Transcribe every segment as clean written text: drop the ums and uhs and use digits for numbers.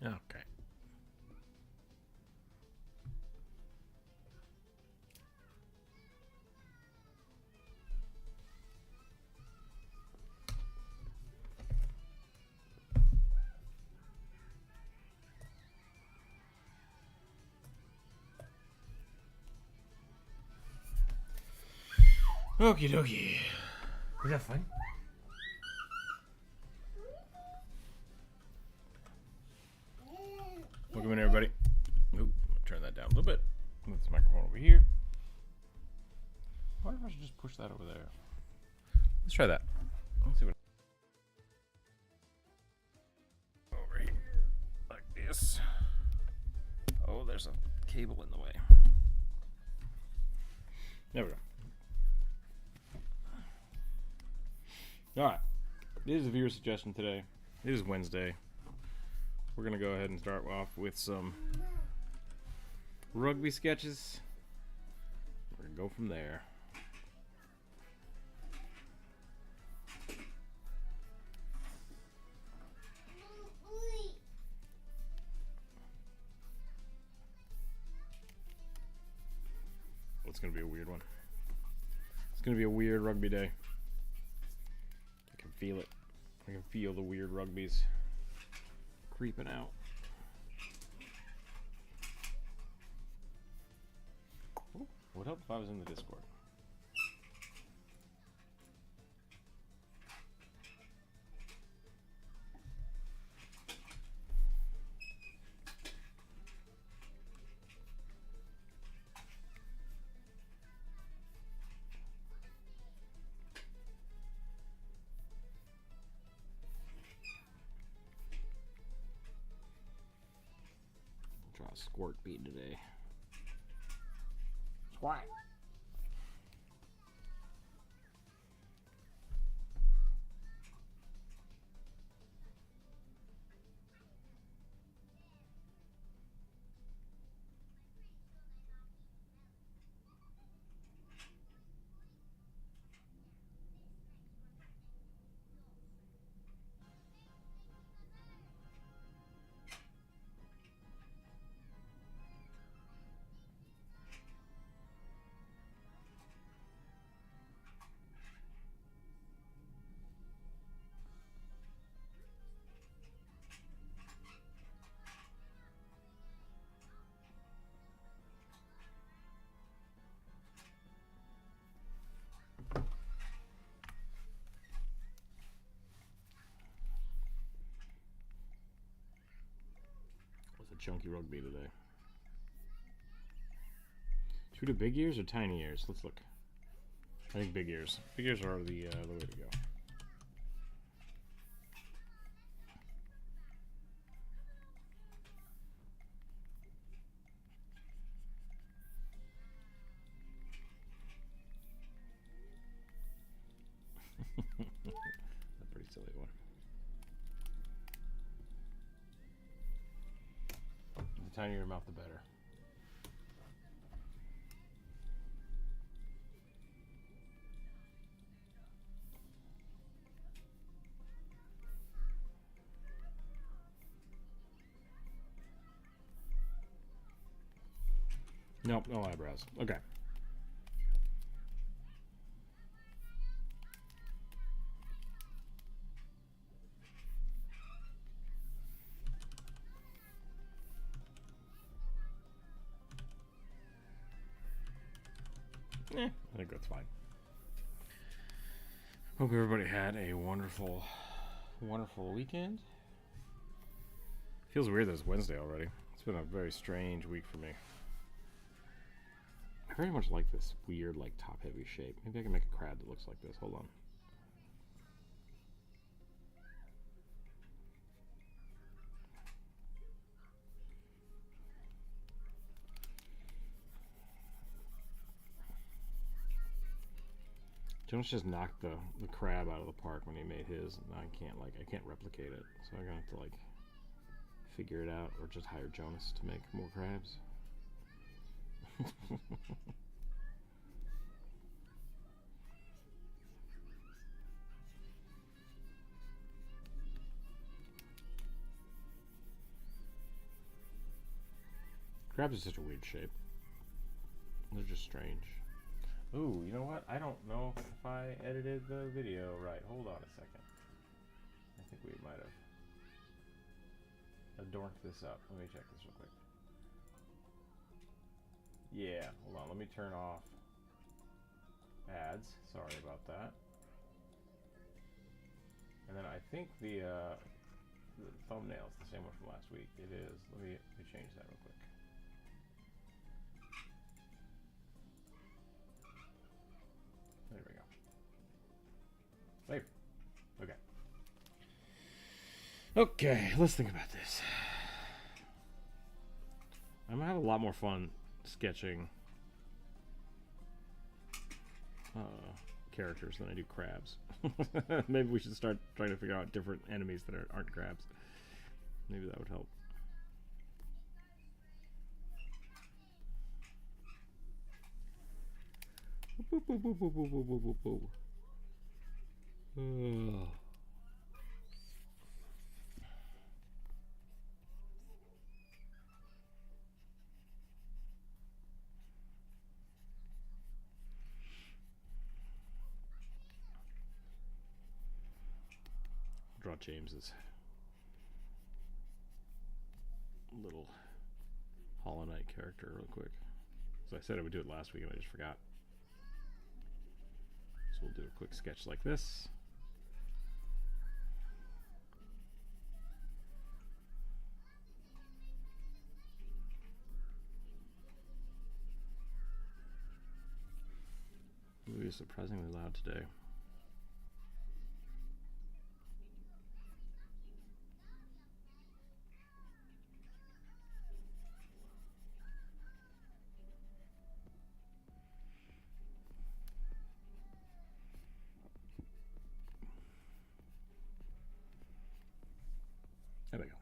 Okay. Okie dokie. Was that fun? Welcome in, everybody. Oop, turn that down a little bit. Move this microphone over here. I wonder if I should just push that over there. Let's try that. Let's see what. Over here, like this. Oh, there's a cable in the way. There we go. All right. This is a viewer suggestion today. It is Wednesday. We're going to go ahead and start off with some rugby sketches. We're going to go from there. It's going to be a weird one. It's going to be a weird rugby day. I can feel it. I can feel the weird rugbies creeping out. Ooh, would help if I was in the Discord. Try a squirt bead today. Squirt. Chunky rugby today. Should we do big ears or tiny ears? Let's look. I think big ears. Big ears are the way to go. That's a pretty silly one. The tinier your mouth, the better. Nope, no eyebrows. Okay. I think that's fine. Hope everybody had a wonderful, wonderful weekend. Feels weird that it's Wednesday already. It's been a very strange week for me. I very much like this weird, like, top-heavy shape. Maybe I can make a crab that looks like this. Hold on. Jonas just knocked the crab out of the park when he made his, and I can't replicate it. So I'm gonna have to, like, figure it out, or just hire Jonas to make more crabs. Crabs are such a weird shape. They're just strange. Ooh, you know what? I don't know if I edited the video right. Hold on a second. I think we might have adorned this up. Let me check this real quick. Yeah, hold on. Let me turn off ads. Sorry about that. And then I think the thumbnail is the same one from last week. It is. Let me change that real quick. There we go. Save. Okay. Okay, let's think about this. I'm gonna have a lot more fun sketching characters than I do crabs. Maybe we should start trying to figure out different enemies that aren't crabs. Maybe that would help. Draw James's little Hollow Knight character real quick. So I said I would do it last week and I just forgot. So we'll do a quick sketch like this. The movie is surprisingly loud today. There we go.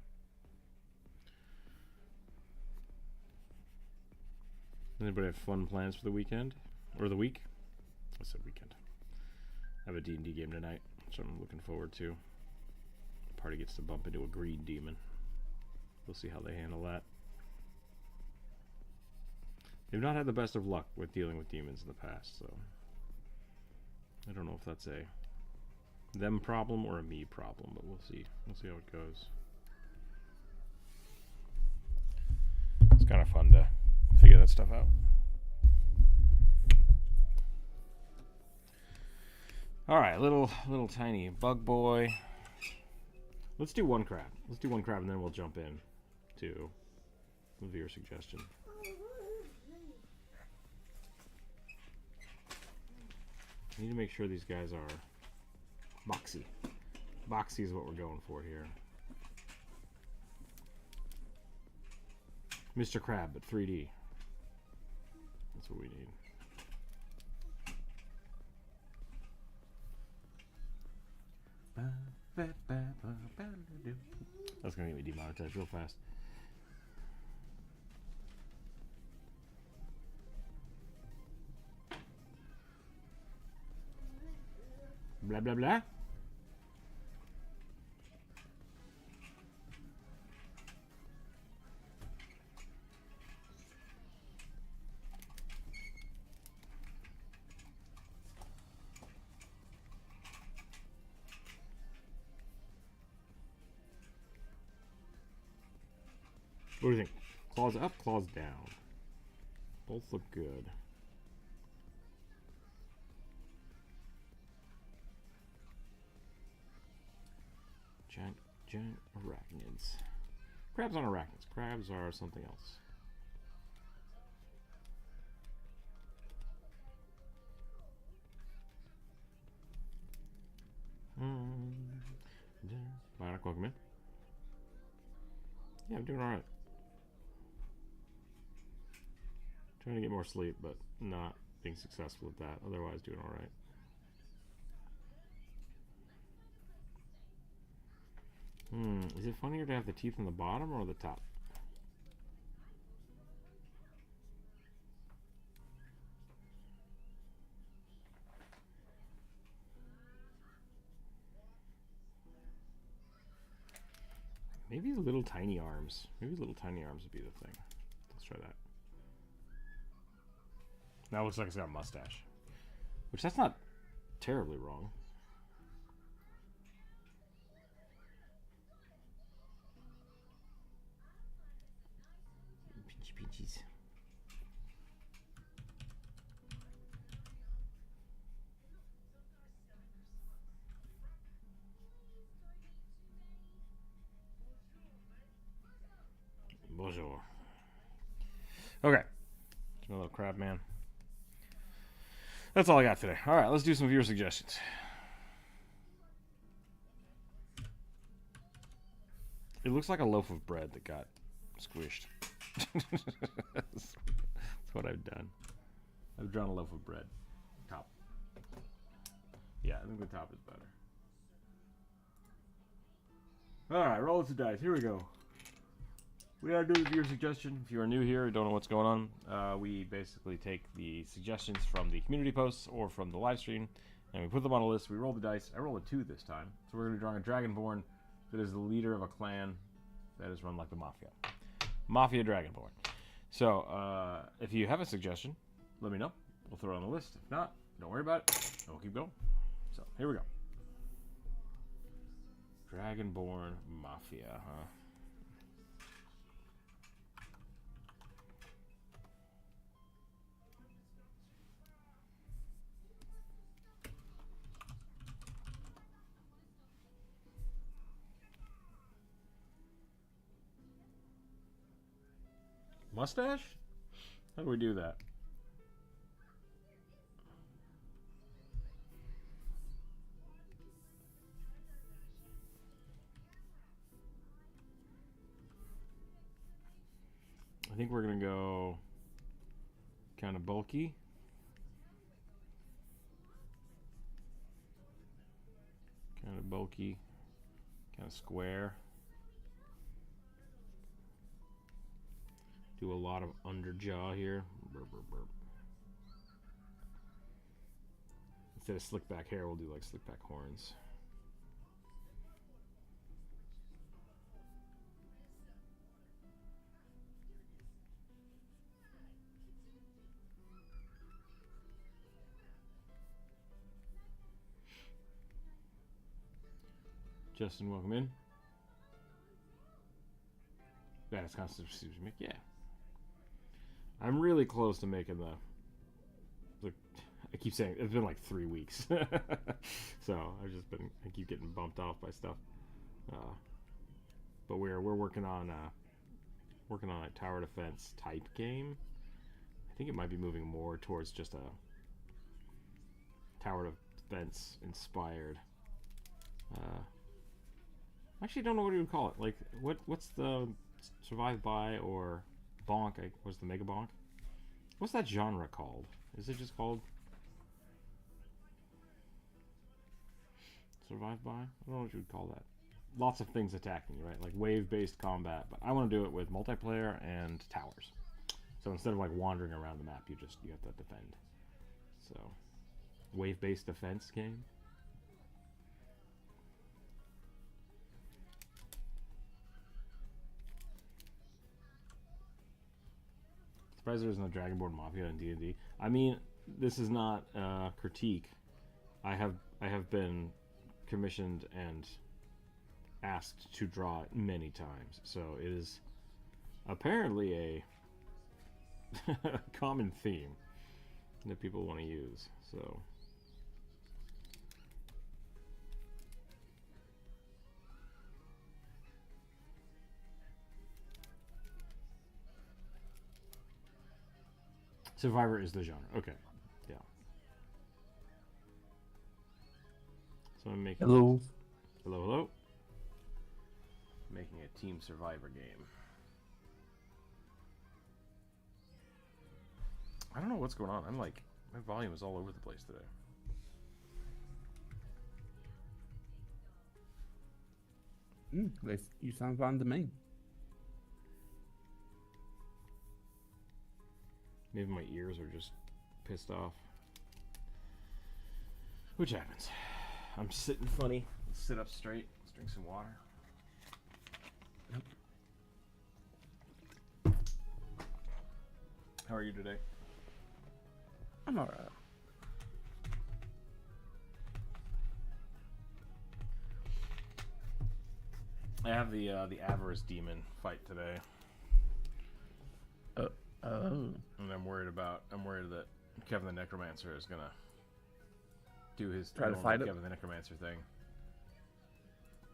Anybody have fun plans for the weekend? Or the week? I said weekend. I have a D&D game tonight, which I'm looking forward to. The party gets to bump into a green demon. We'll see how they handle that. They've not had the best of luck with dealing with demons in the past, so I don't know if that's a them problem or a me problem, but we'll see. We'll see how it goes. It's kind of fun to figure that stuff out. All right, little tiny bug boy. Let's do one crab. Let's do one crab, and then we'll jump in to the viewer suggestion. I need to make sure these guys are boxy. Boxy is what we're going for here. Mr. Crab, but 3D. That's what we need. That's gonna get me demonetized real fast. Blah blah blah. What do you think? Claws up, claws down. Both look good. Giant arachnids. Crabs aren't arachnids. Crabs are something else. Bionic, welcome in. Yeah, I'm doing alright. Trying to get more sleep, but not being successful at that. Otherwise, doing alright. Is it funnier to have the teeth on the bottom or the top? Maybe the little tiny arms. Maybe little tiny arms would be the thing. Let's try that. Now it looks like it's got a mustache. Which, that's not terribly wrong. Peachy peaches. Bonjour. Okay. My little crab man. That's all I got today. All right, let's do some viewer suggestions. It looks like a loaf of bread that got squished. That's what I've done. I've drawn a loaf of bread. Top. Yeah, I think the top is better. All right, roll the dice. Here we go. We gotta do the viewer suggestion. If you are new here, don't know what's going on, we basically take the suggestions from the community posts or from the live stream, and we put them on a list. We roll the dice. I rolled a 2 this time, so we're gonna be drawing a Dragonborn that is the leader of a clan that is run like the Mafia. Mafia Dragonborn. So, if you have a suggestion, let me know. We'll throw it on the list. If not, don't worry about it. We'll keep going. So, here we go. Dragonborn Mafia, huh? Mustache? How do we do that? I think we're gonna go kind of bulky. Kind of bulky. Kind of square. Do a lot of underjaw here. Burp, burp, burp. Instead of slick back hair, we'll do like slick back horns. Justin, welcome in. That is constant. Yeah. I'm really close to making the I keep saying it's been like 3 weeks. So I keep getting bumped off by stuff. But we're working on a tower defense type game. I think it might be moving more towards just a tower defense inspired. Actually don't know what you would call it. Like what's the survive by or bonk? What's the mega bonk? What's that genre called? Is it just called survive by? I don't know what you would call that. Lots of things attacking you, right? Like wave-based combat, but I want to do it with multiplayer and towers. So instead of like wandering around the map, you have to defend. So wave-based defense game. Surprised there's no Dragonborn Mafia in D&D. I mean, this is not a critique. I have been commissioned and asked to draw it many times, so it is apparently a common theme that people want to use. So Survivor is the genre. Okay. Yeah. So I'm making Hello. Hello. Making a team Survivor game. I don't know what's going on. I'm like, my volume is all over the place today. You sound fine to me. Maybe my ears are just pissed off. Which happens. I'm sitting funny. Let's sit up straight. Let's drink some water. How are you today? I'm alright. I have the avarice demon fight today. Oh. And I'm worried that Kevin the Necromancer is gonna do his Try to fight it? Kevin the Necromancer thing.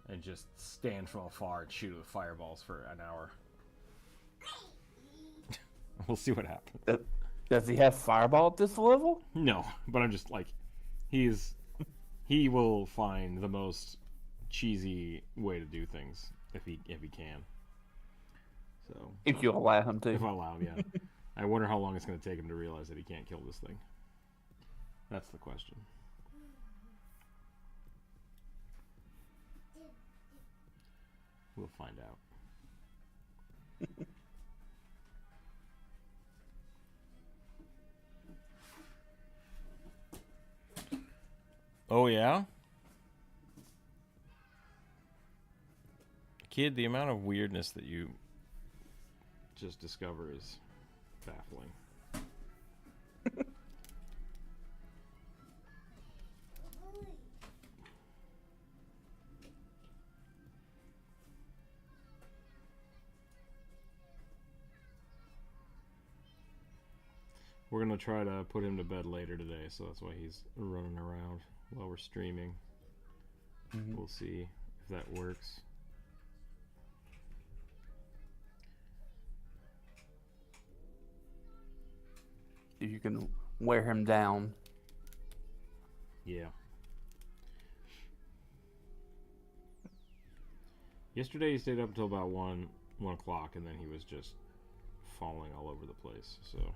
And just stand from afar and shoot it with fireballs for an hour. We'll see what happens. Does he have fireball at this level? No, but I'm just like, he will find the most cheesy way to do things if he can. So If you allow him to. if I allow him, yeah. I wonder how long it's going to take him to realize that he can't kill this thing. That's the question. We'll find out. Oh, yeah? Kid, the amount of weirdness that you just discover is baffling. We're going to try to put him to bed later today, so that's why he's running around while we're streaming. Mm-hmm. We'll see if that works. If you can wear him down. Yeah. Yesterday he stayed up until about 1 o'clock, and then he was just falling all over the place, so...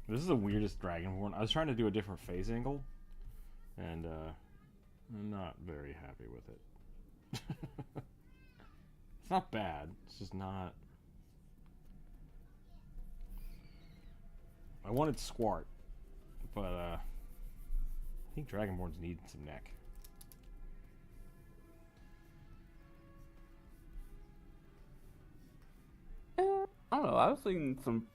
This is the weirdest Dragonborn. I was trying to do a different phase angle, and I'm not very happy with it. It's not bad. It's just not... I wanted Squart, but I think Dragonborns need some neck. I don't know. I've seen some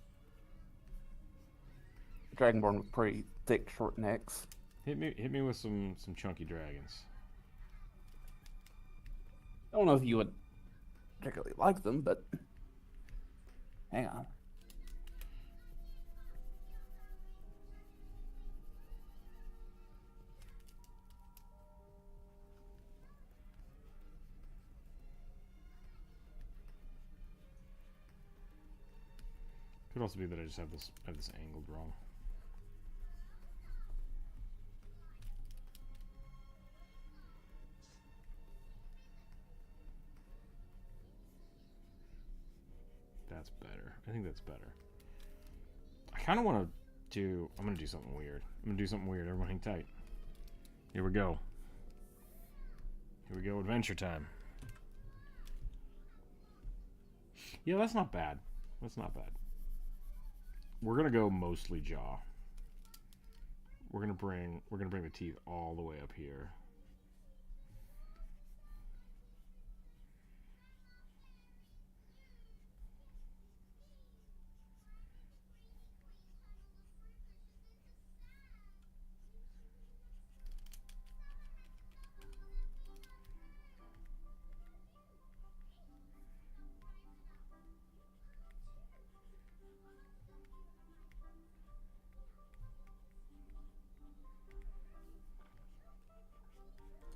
Dragonborn with pretty thick, short necks. Hit me with some chunky dragons. I don't know if you would particularly like them, but hang on. Could also be that I just have this angled wrong. That's better. I think that's better. I kind of want to do... I'm going to do something weird. Everyone hang tight. Here we go. Adventure time. Yeah, that's not bad. We're going to go mostly jaw. We're going to bring the teeth all the way up here.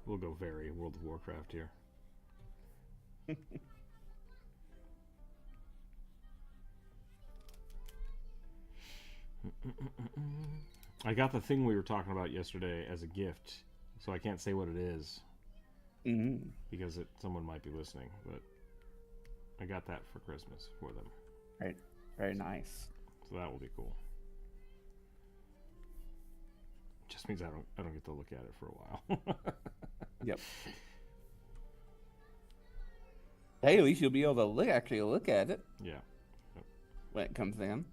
We'll go very World of Warcraft here. I got the thing we were talking about yesterday as a gift, so I can't say what it is. Mm-hmm. Because someone might be listening, but I got that for Christmas for them. Right. Very nice. So that will be cool. Just means I don't get to look at it for a while. Yep. Hey, at least you'll be able to actually look at it. Yeah. Yep. When it comes in.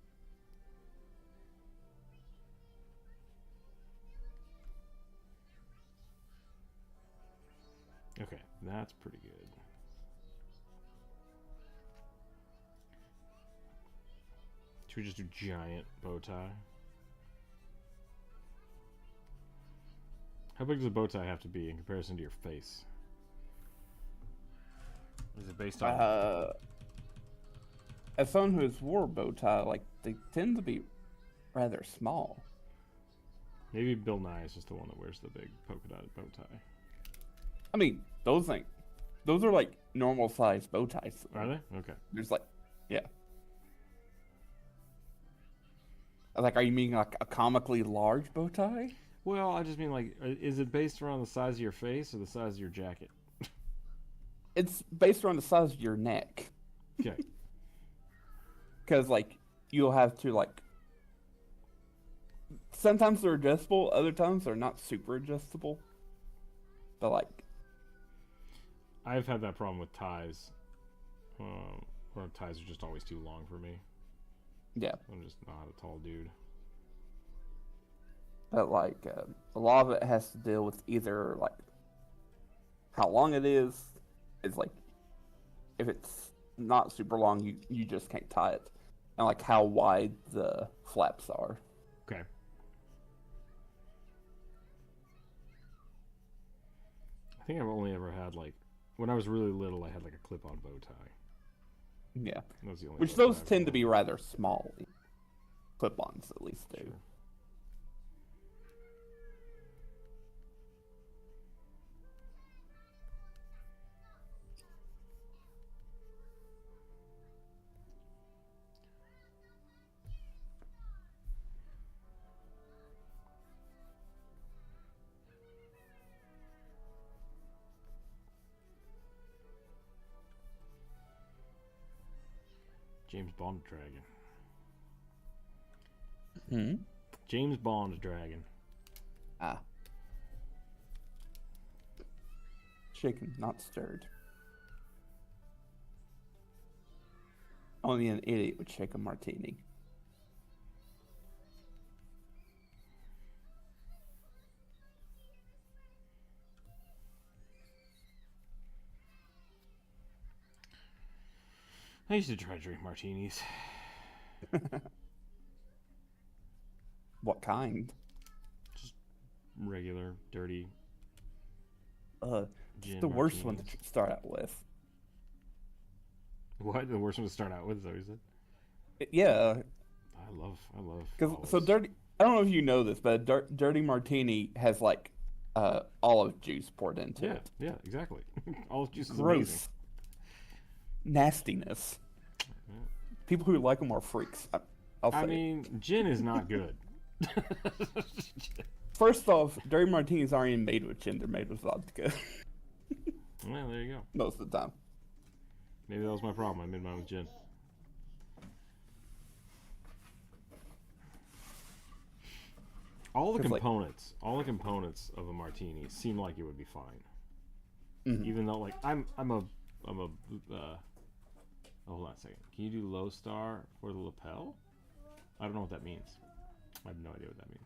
Okay, that's pretty good. we just do giant bow tie? How big does a bow tie have to be in comparison to your face? Is it based on... as someone who has wore a bow tie, like, they tend to be rather small. Maybe Bill Nye is just the one that wears the big polka dotted bow tie. I mean, those are like normal sized bow ties. Are they? Okay. There's like, yeah. Like, are you meaning like a comically large bow tie? Well, I just mean, like, is it based around the size of your face or the size of your jacket? It's based around the size of your neck. Okay. Because, like, you'll have to, like... Sometimes they're adjustable, other times they're not super adjustable. But, like... I've had that problem with ties. Where ties are just always too long for me. Yeah. I'm just not a tall dude. But, like, a lot of it has to deal with either, like... how long it is. It's, like... If it's not super long, you just can't tie it. And, like, how wide the flaps are. Okay. I think I've only ever had, like, when I was really little, I had, like, a clip-on bow tie. Yeah. That was the only Which bow those tie tend to be rather small. Clip-ons, at least, do. Sure. James Bond dragon. Hmm? James Bond dragon. Ah. Shaken, not stirred. Only an idiot would shake a martini. I used to try to drink martinis. What kind? Just regular, dirty It's gin the worst one to martinis. start out with. What? The worst one to start out with, is that what you said? Yeah, I love because so olives. dirty. I don't know if you know this, but a dirty martini has like olive juice poured into Yeah, it. yeah, exactly. Olive juice is Gross. amazing. Nastiness. Yeah. People who like them are freaks. I'll say. I mean, gin is not good. First off, dirty martinis aren't even made with gin; they're made with vodka Well, there you go. most of the time. Maybe that was my problem. I made mine with gin. All the 'Cause, like- components of a martini seem like it would be fine. Mhm. Even though, like, I'm a hold on a second. Can you do low star for the lapel? I don't know what that means. I have no idea what that means.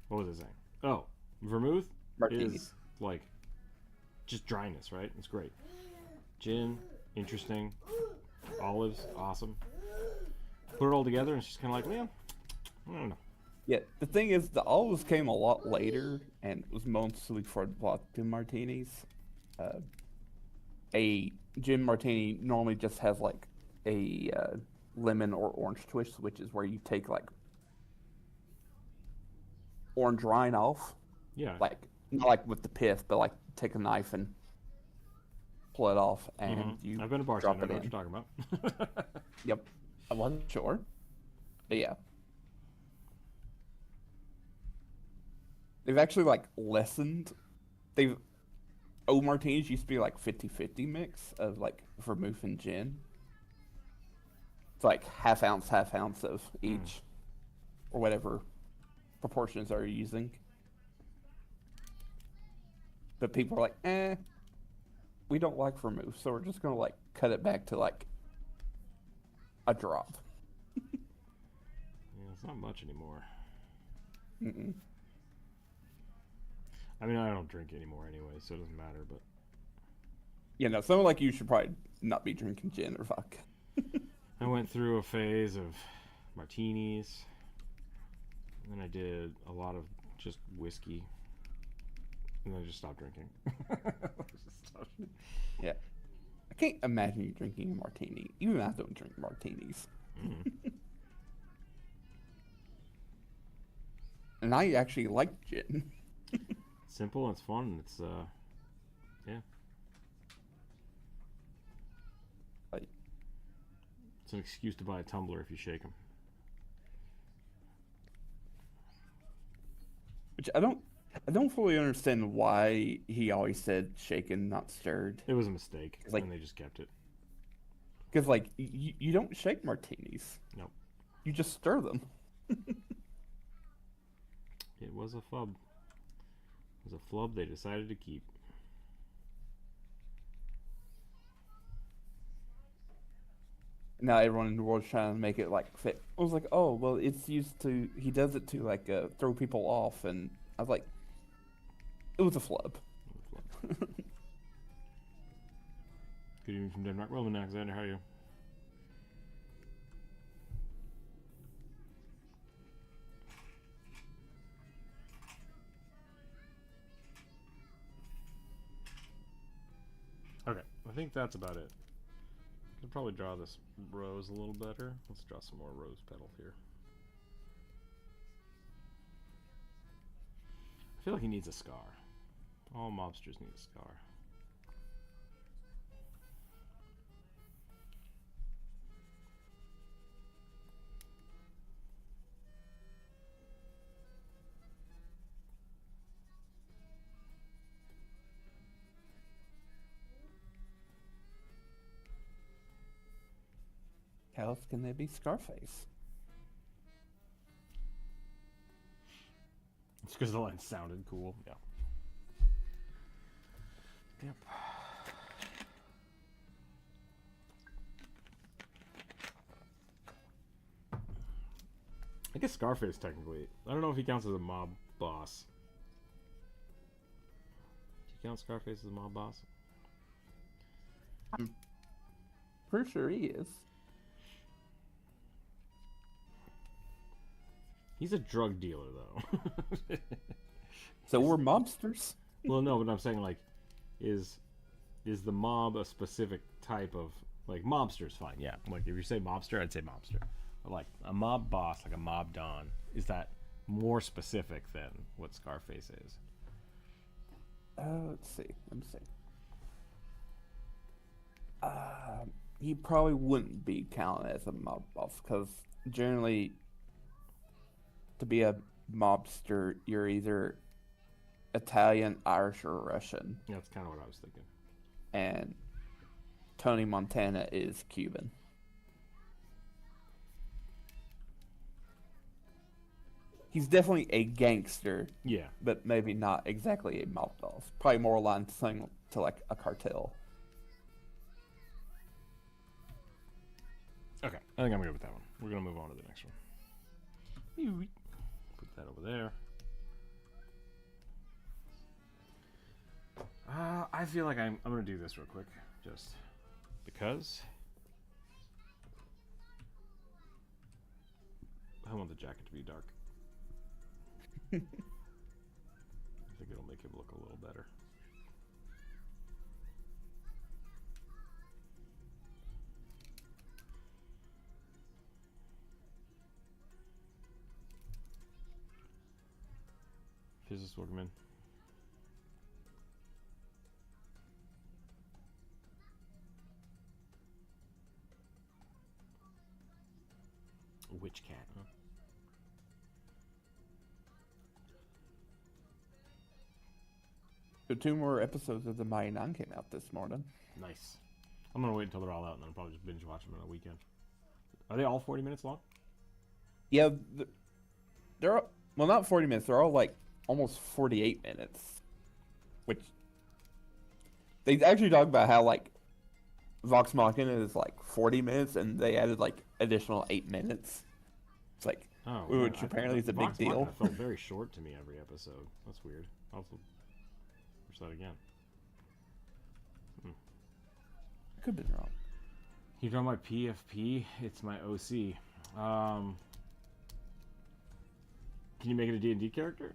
What was I saying? Oh, vermouth Martini. is like just dryness, right? It's great. Gin, interesting. Olives, awesome. Put it all together, and it's just kind of like, man, I don't know. Yeah, the thing is, the olives came a lot later and was mostly for vodka martinis. A gin martini normally just has like a lemon or orange twist, which is where you take like orange rind off, Yeah. like not like with the pith, but like take a knife and pull it off, and you I've been a drop bartender. I it know what in. you're talking about. Yep, I wasn't sure, but yeah. They've actually like lessened. They've old martinis used to be like 50-50 mix of like vermouth and gin. It's like half ounce of each, or whatever proportions are you using. But people are like, we don't like vermouth, so we're just gonna like cut it back to like a drop. Yeah, it's not much anymore. Mm-mm. I mean, I don't drink anymore anyway, so it doesn't matter. But You know, someone like you should probably not be drinking gin or vodka. I went through a phase of martinis, and then I did a lot of just whiskey, and then I just stopped drinking. Yeah. I can't imagine you drinking a martini. Even I don't drink martinis. Mm. And I actually like gin. Simple, it's fun, it's yeah. Like, It's an excuse to buy a tumbler if you shake them. which I don't fully understand why he always said shaken, not stirred. It was a mistake, It's like- and they just kept it. Because like you don't shake martinis. Nope. You just stir them. It was a flub. It was a flub they decided to keep. Now everyone in the world's trying to make it like fit. I was like, oh well, it's used to. He does it to like throw people off, and I was like, it was a flub. Good evening from Denmark. Roman Alexander, how are you? Okay, I think that's about it. Could probably draw this rose a little better. Let's draw some more rose petals here. I feel like he needs a scar. All mobsters need a scar. How else can they be Scarface? It's because the line sounded cool. Yeah. Yep. I guess Scarface technically. I don't know if he counts as a mob boss. Do you count Scarface as a mob boss? I'm pretty sure he is. He's a drug dealer, though. So we're mobsters. Well, no, but I'm saying like, is the mob a specific type of like mobster's fine? Yeah, like if you say mobster, I'd say mobster. But like a mob boss, like a mob don, is that more specific than what Scarface is? Let's see. Let me see. He probably wouldn't be counted as a mob boss because generally, to be a mobster, you're either Italian, Irish, or Russian. Yeah, that's kind of what I was thinking. And Tony Montana is Cuban. He's definitely a gangster, Yeah. but maybe not exactly a mob boss. Probably more aligned to something to like a cartel. Okay, I think I'm good with that one. We're gonna move on to the next one. Put that over there. I feel like I'm gonna do this real quick, just because I want the jacket to be dark. I think it'll make him look a little better. Physicist, welcome in. Witch cat, huh? So 2 more episodes of the Mighty Nine came out this morning. Nice. I'm gonna wait until they're all out and then I'll probably just binge watch them on a weekend. Are they all 40 minutes long? Yeah, they're well, not 40 minutes. They're all like almost 48 minutes. Which they actually talk about how like Vox Machina is like 40 minutes, and they added like additional 8 minutes. It's like, Oh, which apparently is a big Vox deal. Machina felt very short to me every episode. That's weird. I'll watch that again. Could have been wrong. You're talking about PFP? It's my OC. Can you make it a D&D character?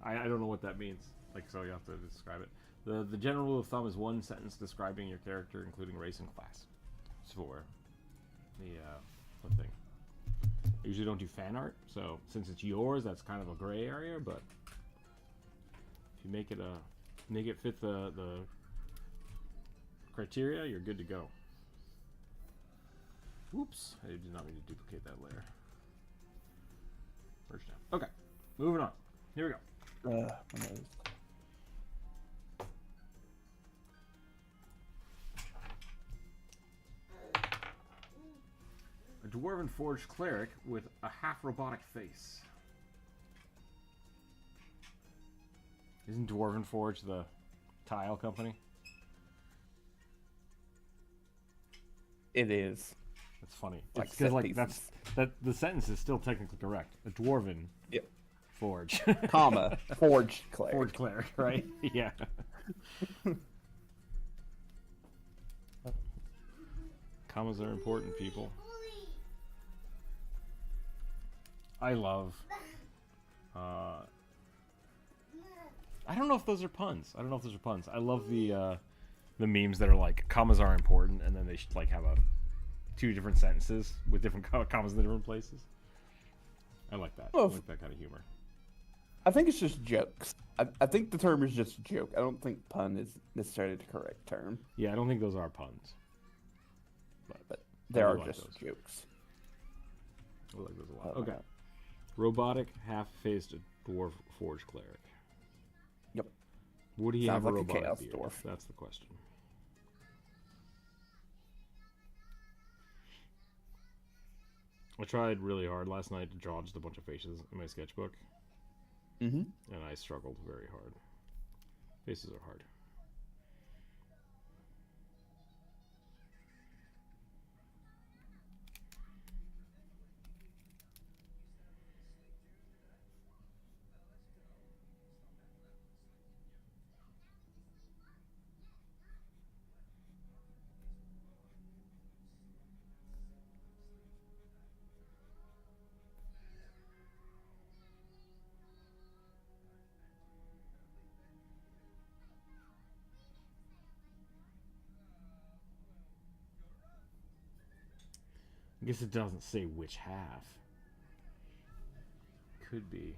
I don't know what that means. Like, so you have to describe it. The general rule of thumb is one sentence describing your character, including race and class. It's for the thing. I usually don't do fan art, so since it's yours, that's kind of a gray area. But if you make it fit the criteria, you're good to go. Whoops! I did not mean to duplicate that layer. Merge down. Okay, moving on. Here we go. My nose. A dwarven forged cleric with a half robotic face. Isn't Dwarven Forge the tile company? It is. That's funny. Like It's because like pieces. that the sentence is still technically correct. A dwarven forge. Comma. Forged cleric. Forged cleric, right? Yeah. Commas are important, people. I love. I don't know if those are puns. I love the memes that are like commas are important, and then they should like have two different sentences with different commas in the different places. I like that. Well, I like that kind of humor. I think it's just jokes. I think the term is just joke. I don't think pun is necessarily the correct term. Yeah, I don't think those are puns. But there I are like just those. jokes. I like those a lot. Okay. Robotic, half-faced dwarf forge cleric. Yep. Would he Sounds have a like a robotic chaos beard? dwarf. That's the question. I tried really hard last night to draw just a bunch of faces in my sketchbook, Mm-hmm. and I struggled very hard. Faces are hard. I guess it doesn't say which half. Could be.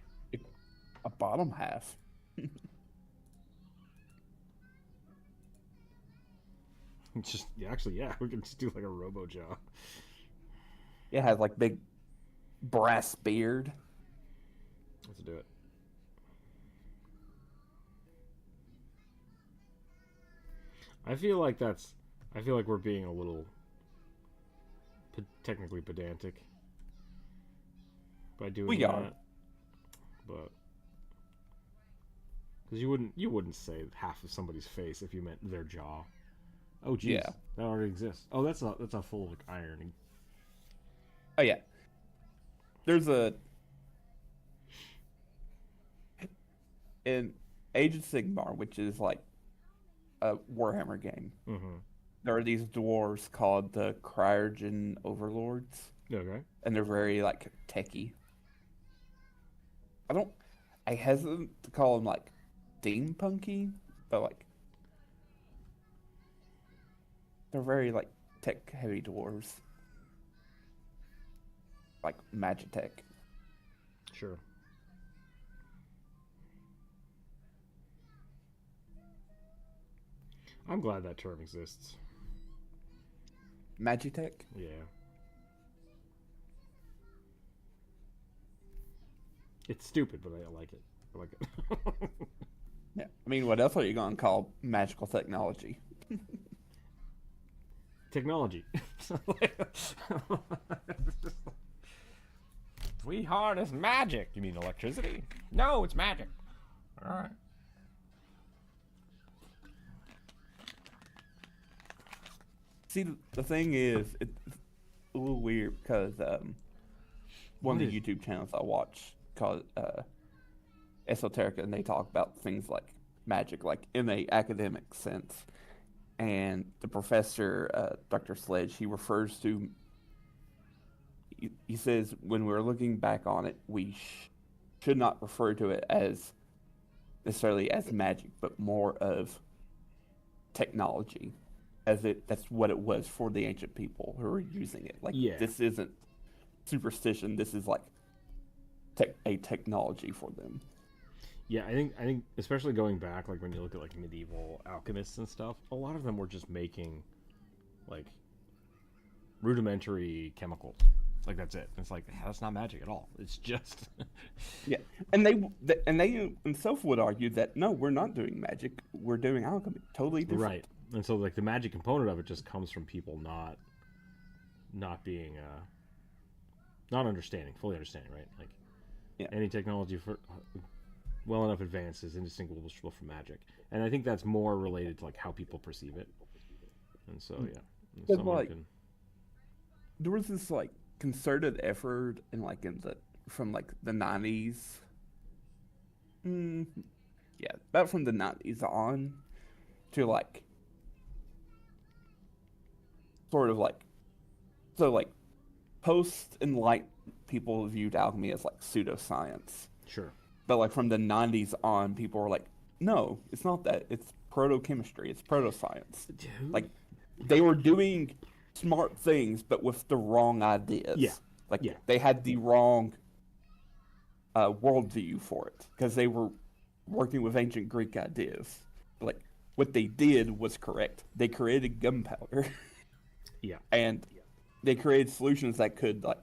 A bottom half. Just actually, yeah, we can just do like a robo jaw. It has like big brass beard. Let's do it. I feel like we're being a little technically pedantic by doing We that. are. But because you wouldn't say half of somebody's face if you meant their jaw. Oh geez, Yeah. that already exists. Oh, that's a full like ironing. Oh yeah. There's in Age of Sigmar, which is like a Warhammer game. Mm-hmm. There are these dwarves called the Cryogen Overlords, Okay. and they're very like techie. I hesitate to call them like steampunky, but like they're very like tech heavy dwarves, like Magitech. Sure. I'm glad that term exists. Magitech. Yeah. It's stupid, but I like it. I like it. Yeah, I mean, what else are you gonna call magical technology? Technology. We harness magic. You mean electricity? No, it's magic. All right. See, the thing is, it's a little weird because one of the YouTube channels I watch called Esoterica, and they talk about things like magic, like in a academic sense. and the professor, Dr. Sledge, he refers to. He says when we're looking back on it, we should not refer to it as necessarily as magic, but more of technology, that's what it was for the ancient people who were using it. Like Yeah. this isn't superstition. This is like a technology for them. Yeah, I think especially going back, like when you look at like medieval alchemists and stuff, a lot of them were just making like rudimentary chemicals. Like that's it. It's like that's not magic at all. It's just Yeah, and they themselves would argue that no, we're not doing magic. We're doing alchemy. Totally different. right. And so like the magic component of it just comes from people not being not understanding, fully understanding, right? Like Yeah. any technology for well enough advanced is indistinguishable from magic, and I think that's more related to like how people perceive it. And so yeah, But like, there was this like concerted effort from like the 90s. Yeah, about from the 90s on to like sort of like so like post enlightenment people viewed alchemy as like pseudoscience. sure. But like from the 90s on, people were like, no, it's not that. It's proto-chemistry. It's proto-science. Like, they were doing smart things, but with the wrong ideas. Yeah. Like, Yeah. they had the wrong worldview for it. Because they were working with ancient Greek ideas. Like, what they did was correct. They created gunpowder. Yeah. And they created solutions that could, like,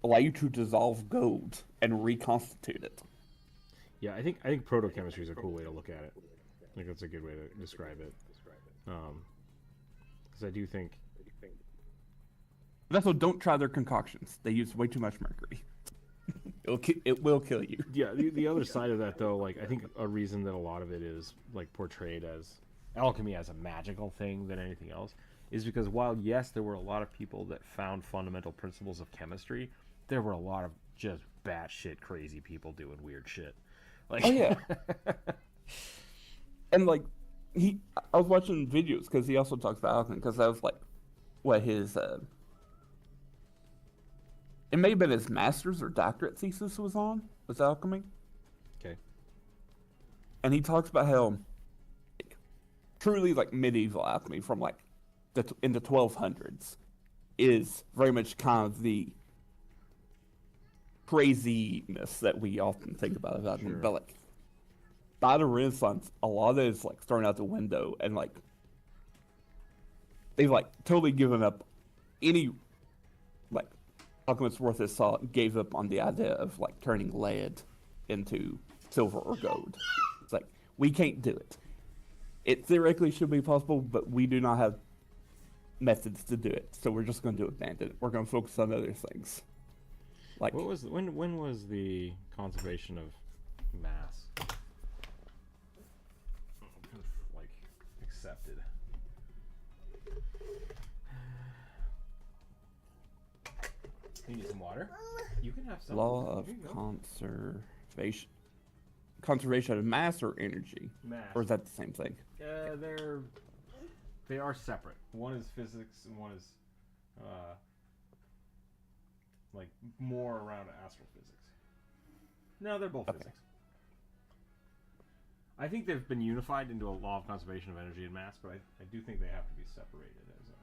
allow you to dissolve gold and reconstitute it. Yeah, I think protochemistry is a cool way to look at it. I think that's a good way to describe it. Because I do think. But also, don't try their concoctions. They use way too much mercury. It will kill you. Yeah, the other side of that though, like I think a reason that a lot of it is like portrayed as alchemy as a magical thing than anything else is because while yes, there were a lot of people that found fundamental principles of chemistry, there were a lot of just batshit crazy people doing weird shit. Like, oh yeah, and like I was watching videos because he also talks about alchemy because that was like what his it may have been his master's or doctorate thesis was alchemy. Okay. And he talks about how like, truly like medieval alchemy from like in the 1200s is very much kind of the craziness that we often think about alchemy. Sure. But like by the Renaissance, a lot of it is like thrown out the window, and like they've like totally given up any like alchemist worth his salt gave up on the idea of like turning lead into silver or gold. It's like we can't do it. It theoretically should be possible, but we do not have methods to do it, so we're just going to abandon it. We're going to focus on other things. Like when was the conservation of mass like accepted? You need some water? You can have some. law of Here you go. conservation of mass or energy, Mass. or is that the same thing? They are separate. One is physics and one is like more around astrophysics. No, they're both physics. I think they've been unified into a law of conservation of energy and mass, but I do think they have to be separated as a...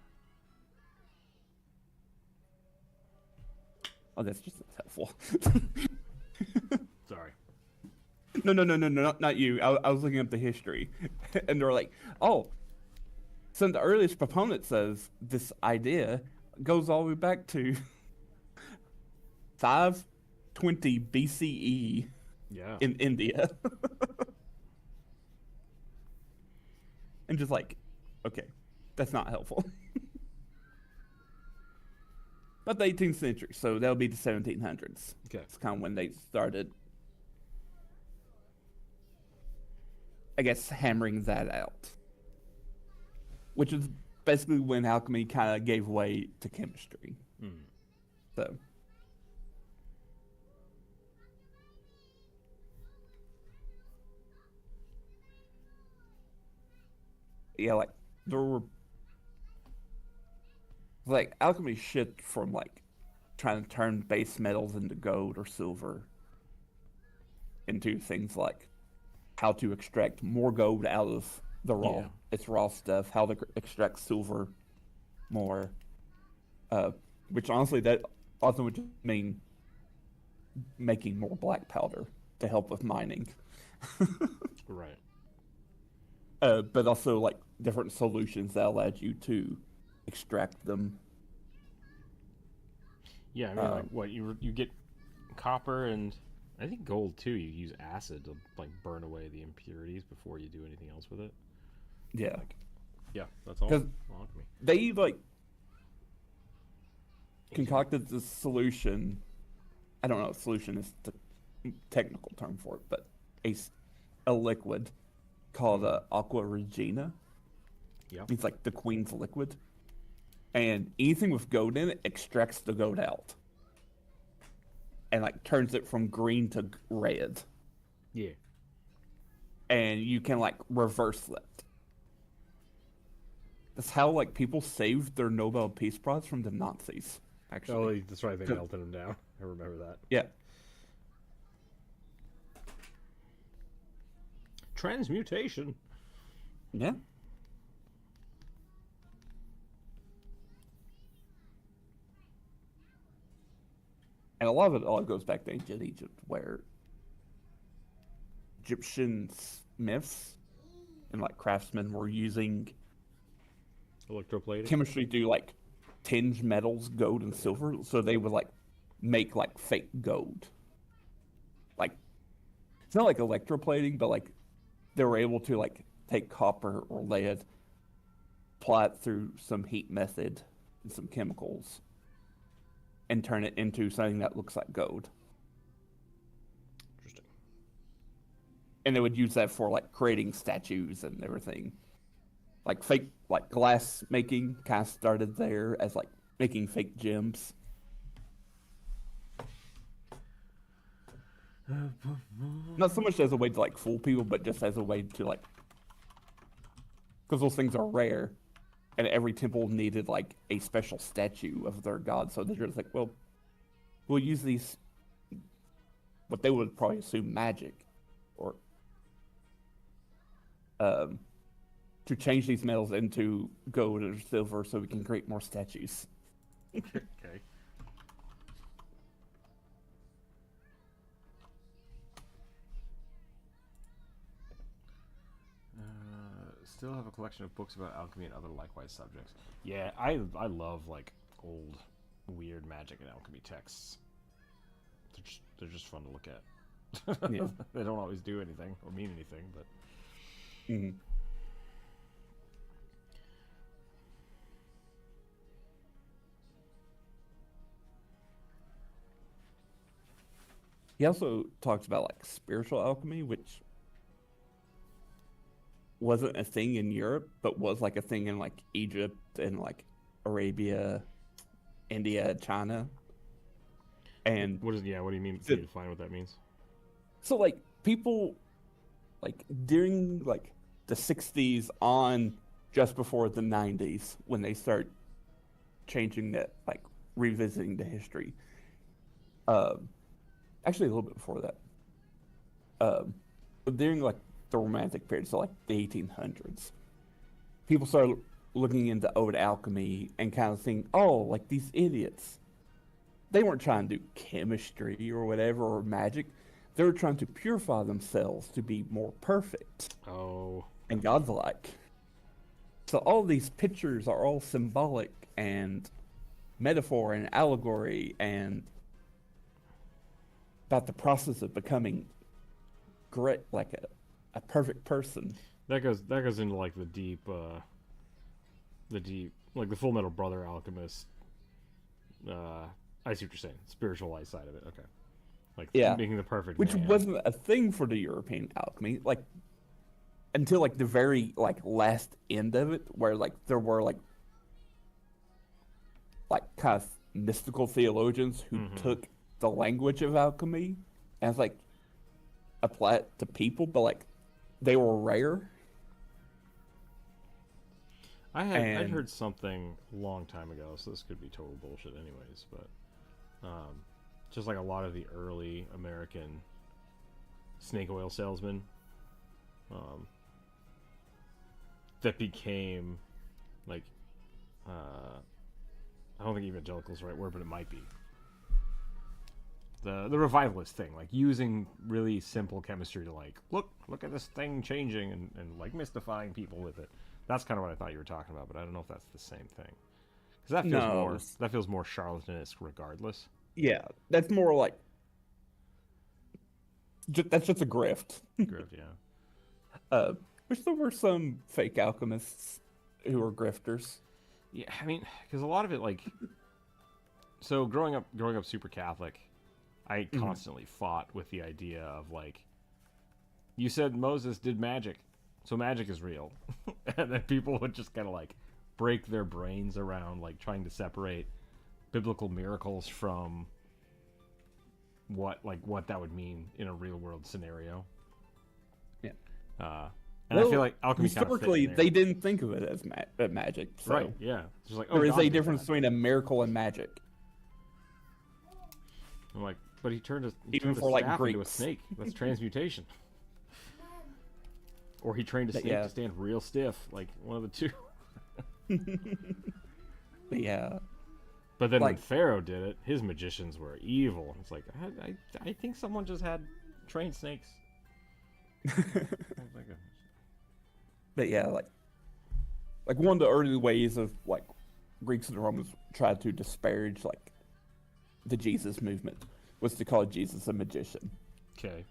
Oh, that's just helpful. Sorry. No, not you. I was looking up the history, and they're like, oh, some of the earliest proponents of this idea goes all the way back to 520 BCE Yeah. in India. And just like, okay, that's not helpful. But the 18th century, so that'll be the 1700s. Okay. It's kind of when they started, I guess, hammering that out. Which is basically when alchemy kind of gave way to chemistry. So. Yeah, like, there were like alchemy shift from like trying to turn base metals into gold or silver into things like how to extract more gold out of the raw its raw stuff, how to extract silver more, which honestly that also would mean making more black powder to help with mining. Right. But also like different solutions that allowed you to extract them. Yeah, I mean, like what you get copper and I think gold too. You use acid to like burn away the impurities before you do anything else with it. Yeah, Like, yeah, that's all. 'cause Alchemy. they like concocted this solution. I don't know if solution is the technical term for it, but a liquid called aqua regina. Yeah. It's like the queen's liquid. And anything with gold in it extracts the gold out. And like turns it from green to red. Yeah. And you can like reverse that. That's how like people saved their Nobel Peace Prize from the Nazis, actually. Oh, that's right. They melted him down. I remember that. Yeah. Transmutation. Yeah. And a lot of it all goes back to ancient Egypt, where Egyptian smiths and like craftsmen were using Electroplating. chemistry to like tinge metals, gold and silver, so they would like make like fake gold. Like it's not like electroplating, but like they were able to like take copper or lead, apply it through some heat method and some chemicals, and turn it into something that looks like gold. Interesting. And they would use that for like creating statues and everything. Like fake, like glass making kind of started there as like making fake gems. Not so much as a way to like fool people, but just as a way to like, because those things are rare, and every temple needed like a special statue of their god, so they're just like, well, we'll use these, what they would probably assume magic, or to change these metals into gold or silver so we can create more statues. Okay. Still have a collection of books about alchemy and other likewise subjects. Yeah, I love like old weird magic and alchemy texts. They're just fun to look at. Yeah. They don't always do anything or mean anything, but Mm-hmm. He also talks about like spiritual alchemy, which wasn't a thing in Europe, but was like a thing in like Egypt and like Arabia, India, China. And what do you mean? Can you define what that means? so like people like during like the 60s on just before the 90s when they start changing that, like revisiting the history. Actually a little bit before that. But during like the Romantic period, so like the 1800s, people started looking into old alchemy and kind of thinking, oh, like these idiots, they weren't trying to do chemistry or whatever or magic. They were trying to purify themselves to be more perfect Oh, and godlike. So all these pictures are all symbolic and metaphor and allegory and about the process of becoming great, like a perfect person. that goes into like the deep like the Full Metal Brother alchemist. I see what you're saying. Spiritualized side of it. Okay. Like making the perfect which man. wasn't a thing for the European alchemy, like until like the very like last end of it, where like there were like kind of mystical theologians who took the language of alchemy and like apply it to people, but like they were rare. I'd heard something a long time ago, so this could be total bullshit anyways, but just like a lot of the early American snake oil salesmen that became like I don't think evangelical is the right word, but it might be the revivalist thing, like using really simple chemistry to like look at this thing changing and like mystifying people with it. That's kind of what I thought you were talking about, but I don't know if that's the same thing, because that feels more charlatanesque regardless. Yeah, that's more like that's just a grift. Grift, yeah. Which there were some fake alchemists who were grifters. Yeah, I mean, because a lot of it, like, so growing up super Catholic, I constantly fought with the idea of like, you said Moses did magic, so magic is real, and then people would just kind of like break their brains around like trying to separate biblical miracles from what that would mean in a real world scenario. Yeah. And I feel like alchemy historically they didn't think of it as magic. So. Right. Yeah. It's just like, there is a difference between a miracle and magic. I'm like, but he turned a even for staff like into a snake. That's transmutation. Or he trained a snake to stand real stiff, like one of the two. Yeah. But then when Pharaoh did it, his magicians were evil. It's like, I think someone just had trained snakes. But yeah, like one of the early ways of like Greeks and Romans tried to disparage like the Jesus movement was to call Jesus a magician. Okay.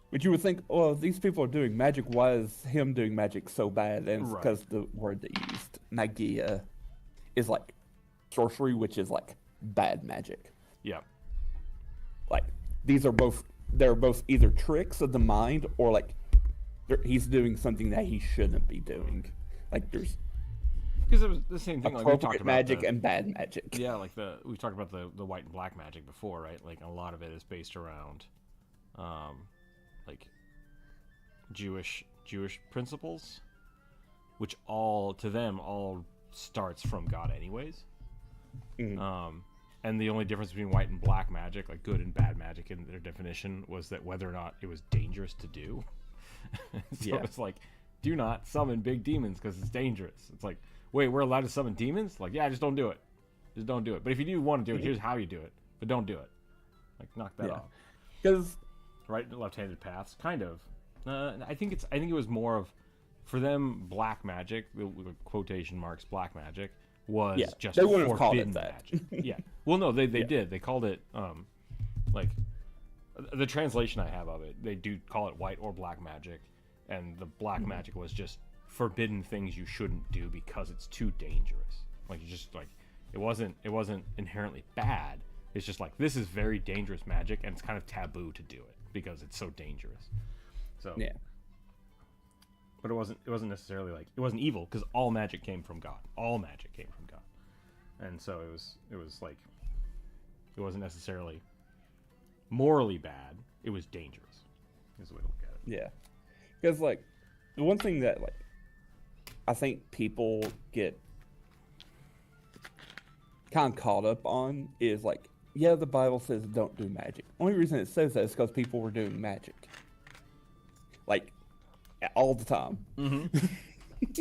But you would think, oh, these people are doing magic. Why is him doing magic so bad? And it's because the word they used, magia, is like sorcery, which is like bad magic. Yeah. Like they're both either tricks of the mind or like he's doing something that he shouldn't be doing. Like there's because it was the same thing. Like we talked about magic and bad magic. Yeah, like we talked about the white and black magic before, right? Like a lot of it is based around, like Jewish principles, which all starts from God, anyways. Mm-hmm. And the only difference between white and black magic, like good and bad magic in their definition, was that whether or not it was dangerous to do. So it's like, do not summon big demons because it's dangerous. It's like, wait, we're allowed to summon demons? Like, yeah, just don't do it. Just don't do it. But if you do want to do it, here's how you do it. But don't do it. Like, knock that off. Because right and left-handed paths, kind of. I think it was more of, for them, black magic, the quotation marks black magic, was just they wouldn't have called forbidden it that. magic. Yeah. Well, no, they did. They called it like the translation I have of it. They do call it white or black magic, and the black magic was just forbidden things you shouldn't do because it's too dangerous. Like you just like it wasn't inherently bad. It's just like, this is very dangerous magic, and it's kind of taboo to do it because it's so dangerous. So yeah. But it wasn't necessarily like, it wasn't evil because all magic came from God. All magic came from God. And so it was like, it wasn't necessarily morally bad. It was dangerous. Is the way to look at it. Yeah. Because like the one thing that like I think people get kind of caught up on is like, yeah, the Bible says don't do magic. Only reason it says that is because people were doing magic. Like, all the time. Mm-hmm.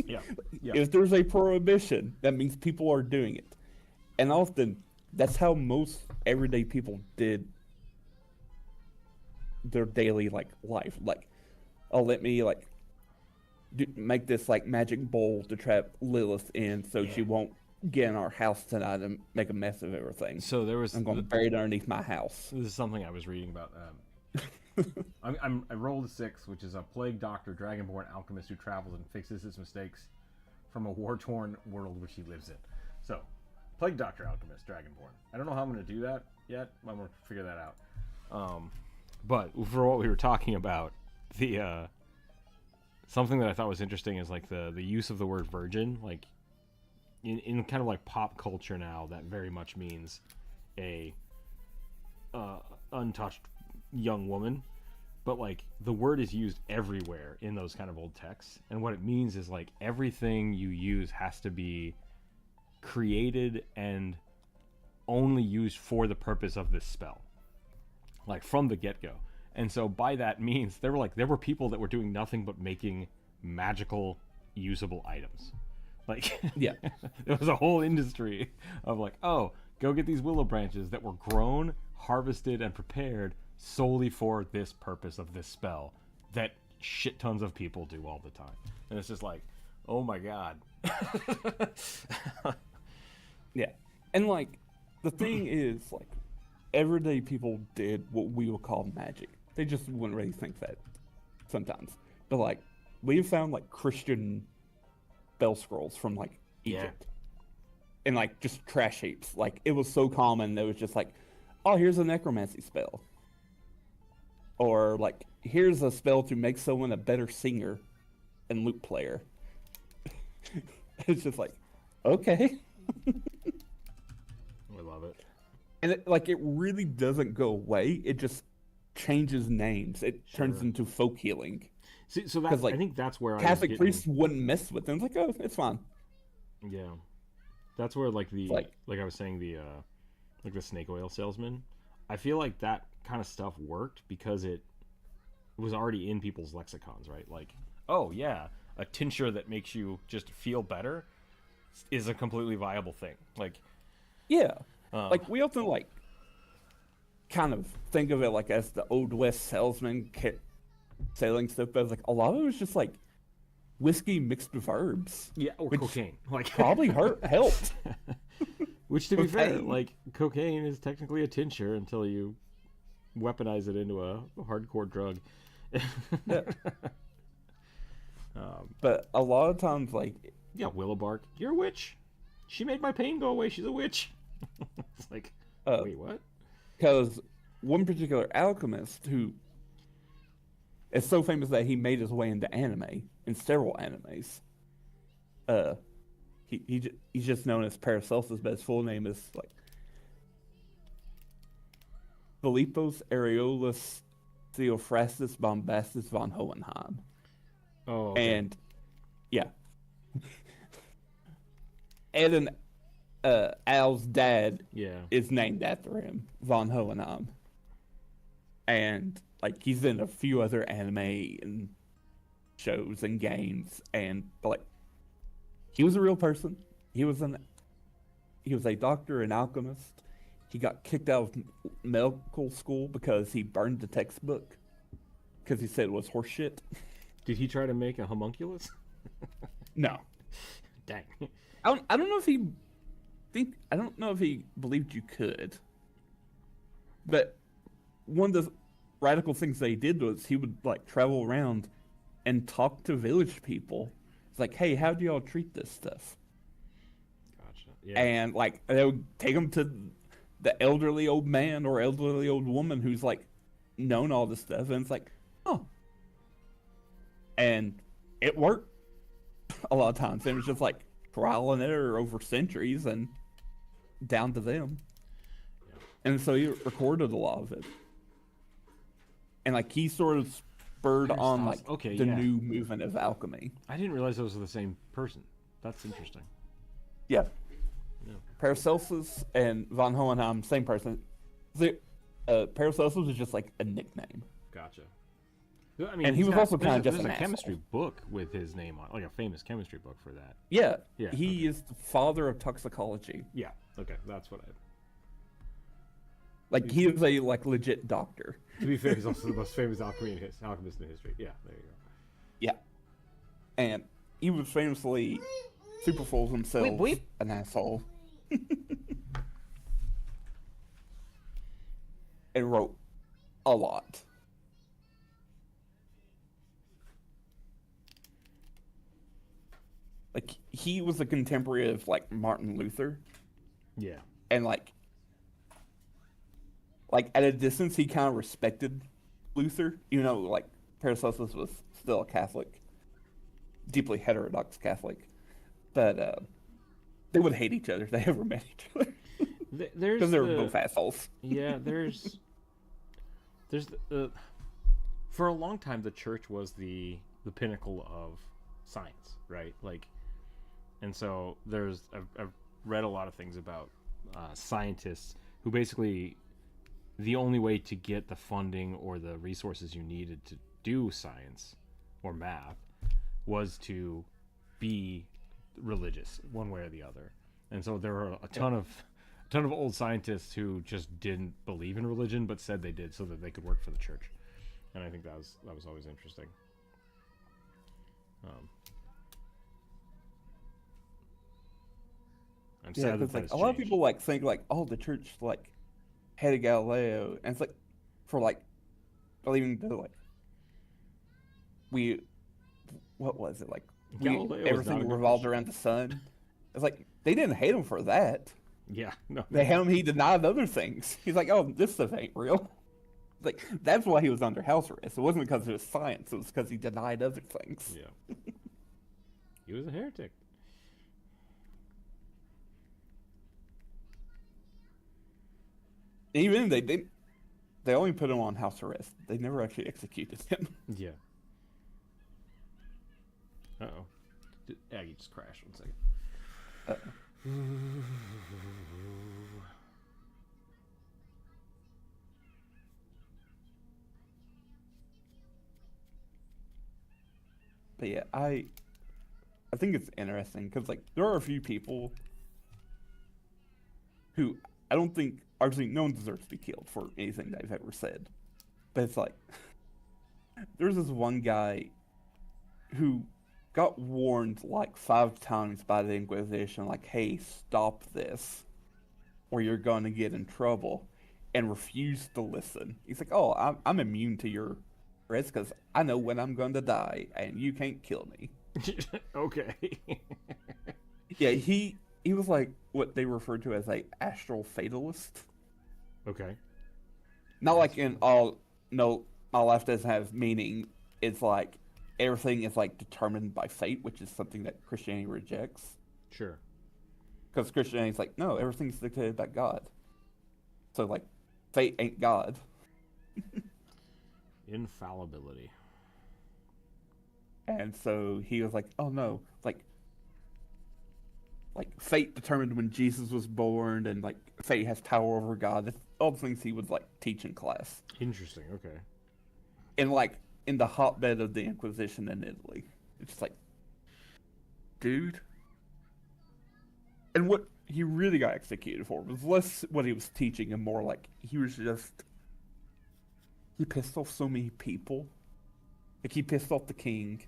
Yeah. If there's a prohibition, that means people are doing it. And often, that's how most everyday people did their daily, like, life. Like, oh, let me, like, make this, like, magic bowl to trap Lilith in so she won't get in our house tonight and make a mess of everything. So I'm going to bury it underneath my house. This is something I was reading about. I rolled a 6, which is a plague doctor, dragonborn alchemist who travels and fixes his mistakes from a war-torn world which he lives in. So, plague doctor, alchemist, dragonborn. I don't know how I'm going to do that yet. I'm going to figure that out. But for what we were talking about, the something that I thought was interesting is like the use of the word virgin, like in kind of like pop culture now, that very much means a untouched young woman. but like the word is used everywhere in those kind of old texts, and what it means is like everything you use has to be created and only used for the purpose of this spell, like from the get-go. And so by that means there were people that were doing nothing but making magical usable items. Like, Yeah. there was a whole industry of like, oh, go get these willow branches that were grown, harvested, and prepared solely for this purpose of this spell that shit tons of people do all the time. And it's just like, oh my god. Yeah. And like the thing is, like, everyday people did what we would call magic. They just wouldn't really think that sometimes. But like we have found like Christian spell scrolls from like Egypt. And like just trash heaps. Like it was so common that it was just like, oh, here's a necromancy spell. Or like, here's a spell to make someone a better singer and lute player. It's just like, okay. I love it. And it, like, it really doesn't go away. It just changes names. It turns into folk healing. See, so that's, like, I think that's where Catholic priests wouldn't mess with them. It's like, oh, it's fine. Yeah, that's where like the like I was saying, the like the snake oil salesman. I feel like that kind of stuff worked because it was already in people's lexicons, right? Like, oh yeah, a tincture that makes you just feel better is a completely viable thing. Like, yeah, like we often like kind of think of it like as the old west salesman selling stuff, but like a lot of it was just like whiskey mixed with herbs. Yeah, or cocaine. Like probably helped. Which, to be fair, like cocaine is technically a tincture until you weaponize it into a hardcore drug. Yeah. But a lot of times, like, yeah, willow bark. You're a witch. She made my pain go away. She's a witch. It's like, wait, what? Because one particular alchemist who is so famous that he made his way into anime, in several animes. He's just known as Paracelsus, but his full name is like Philippos Areolus Theophrastus Bombastus von Hohenheim. Oh, okay. And yeah, Ed and Al's dad is named after him, von Hohenheim. And like he's in a few other anime and shows and games, and like he was a real person. He was a doctor and alchemist. He got kicked out of medical school because he burned the textbook because he said it was horseshit. Did he try to make a homunculus? No. Dang. I don't know if he believed you could. But one of the radical things they did was he would like travel around and talk to village people. It's like, hey, how do y'all treat this stuff? Gotcha. Yeah. And like they would take them to the elderly old man or elderly old woman who's like known all this stuff, and it's like, oh. And it worked a lot of times. It was just like trial and error over centuries and down to them. Yeah. And so he recorded a lot of it. And like he sort of spurred on like the new movement of alchemy. I didn't realize those were the same person. That's interesting. Yeah. Paracelsus and von Hohenheim, same person. Paracelsus was just like a nickname. Gotcha. I mean, and he was also kind of just there's a chemistry book with his name on, like a famous chemistry book for that. Yeah. He is the father of toxicology. Yeah. Okay, that's what I. Like he is a like legit doctor. To be fair, he's also the most famous alchemist in history. Yeah, there you go. Yeah, and he was famously super full of himself, an asshole, and wrote a lot. Like he was a contemporary of like Martin Luther. Yeah, and like at a distance, he kind of respected Luther, even though like Paracelsus was still a Catholic, deeply heterodox Catholic. But they would hate each other if they ever met each other. Because they were both assholes. Yeah, there's for a long time, the church was the pinnacle of science, right? Like, and so I've read a lot of things about scientists who basically the only way to get the funding or the resources you needed to do science or math was to be religious one way or the other. And so there were a ton of old scientists who just didn't believe in religion but said they did so that they could work for the church. And I think that was always interesting. I'm sad that like has a lot of changed. people like think like, oh, the church like hated Galileo, and it's like for like believing that like we, what was it like Galileo was not a everything good revolved Christian. around the sun. It's like they didn't hate him for that. Yeah, no. They hate him. He denied other things. He's like, oh, this stuff ain't real. Like that's why he was under house arrest. It wasn't because of his science. It was because he denied other things. Yeah. He was a heretic. Even they only put him on house arrest. They never actually executed him. Yeah. Uh-oh. Aggie just crashed. 1 second. But yeah, I think it's interesting because like there are a few people who I don't think obviously no one deserves to be killed for anything they've ever said. But it's like there's this one guy who got warned like 5 times by the Inquisition, like, hey, stop this or you're gonna get in trouble, and refused to listen. He's like, oh, I'm immune to your risk because I know when I'm going to die and you can't kill me. Okay. Yeah, he was like what they referred to as a astral fatalist. Okay. Not like in all, no, my life doesn't have meaning. It's like everything is like determined by fate, which is something that Christianity rejects. Sure. Because Christianity's like, no, everything's dictated by God. So like, fate ain't God. Infallibility. And so he was like, oh no, like fate determined when Jesus was born, and like fate has power over God. That's all the things he would like teach in class. Interesting. Okay. And like in the hotbed of the Inquisition in Italy. It's like, dude. And what he really got executed for was less what he was teaching and more like he pissed off so many people. Like he pissed off the king.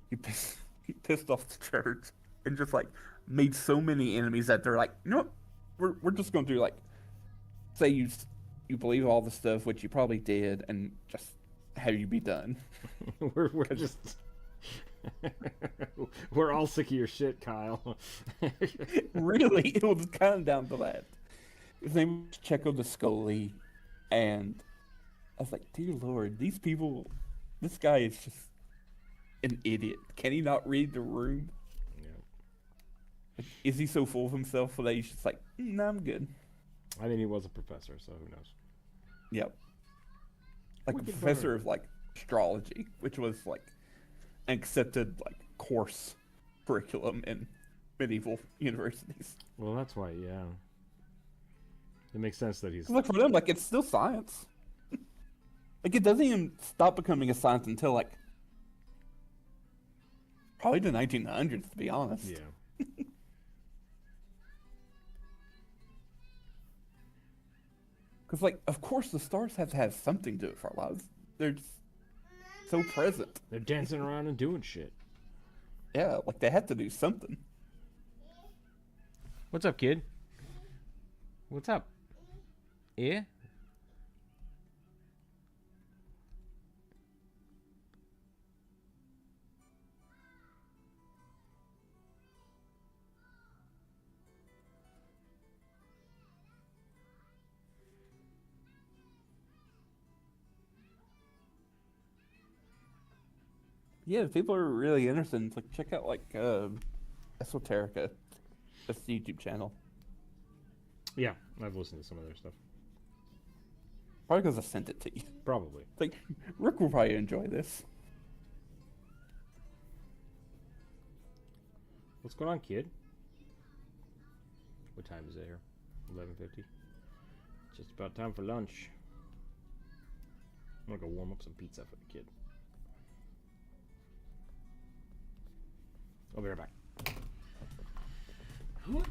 He pissed off the church and just like made so many enemies that they're like, you know what? We're just gonna do like say you believe all the stuff, which you probably did, and just have you be done. we're just we're all sick of your shit, Kyle. Really, it was kind of down to that. His name was Checo Discoli, and I was like, dear Lord, these people, this guy is just an idiot. Can he not read the room? Yeah. Is he so full of himself that he's just like, nah, I'm good? I mean, he was a professor, so who knows? Yep. Like a Wicked professor bird. of like astrology, which was like an accepted like course curriculum in medieval universities. Well, that's why, yeah. It makes sense that he's... Look, for them, like it's still science. Like it doesn't even stop becoming a science until like probably the 1900s, to be honest. Yeah. Because like, of course, the stars have to have something to do with our lives. They're just so present. They're dancing around and doing shit. Yeah, like they have to do something. What's up, kid? What's up? Yeah? Yeah, if people are really interested, like check out like Esoterica. That's the YouTube channel. Yeah, I've listened to some of their stuff. Probably because I sent it to you. Probably. It's like, Rick will probably enjoy this. What's going on, kid? What time is it here? 11:50. Just about time for lunch. I'm gonna go warm up some pizza for the kid. I'll be right back. Bonjour.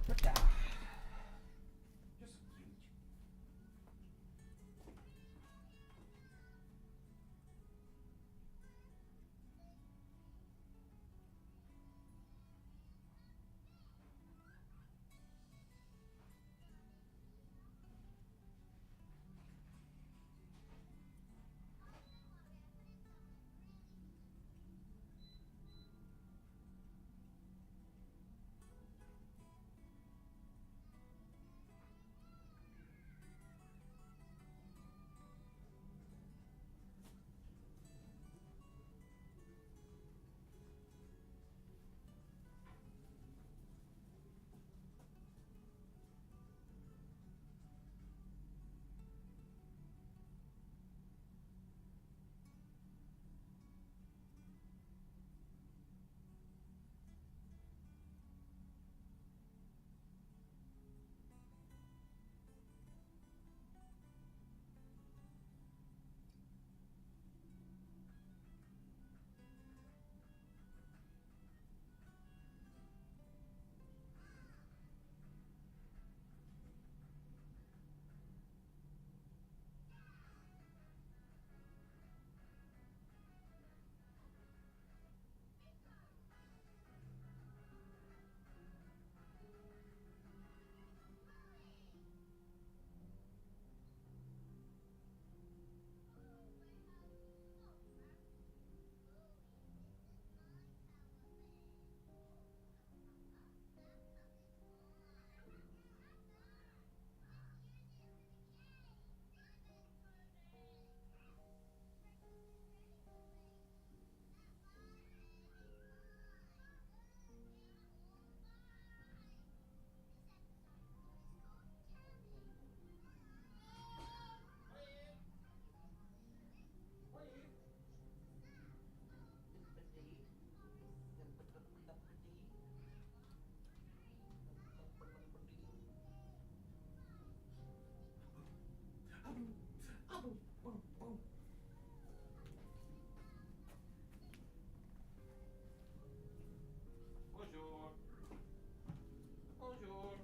Bonjour.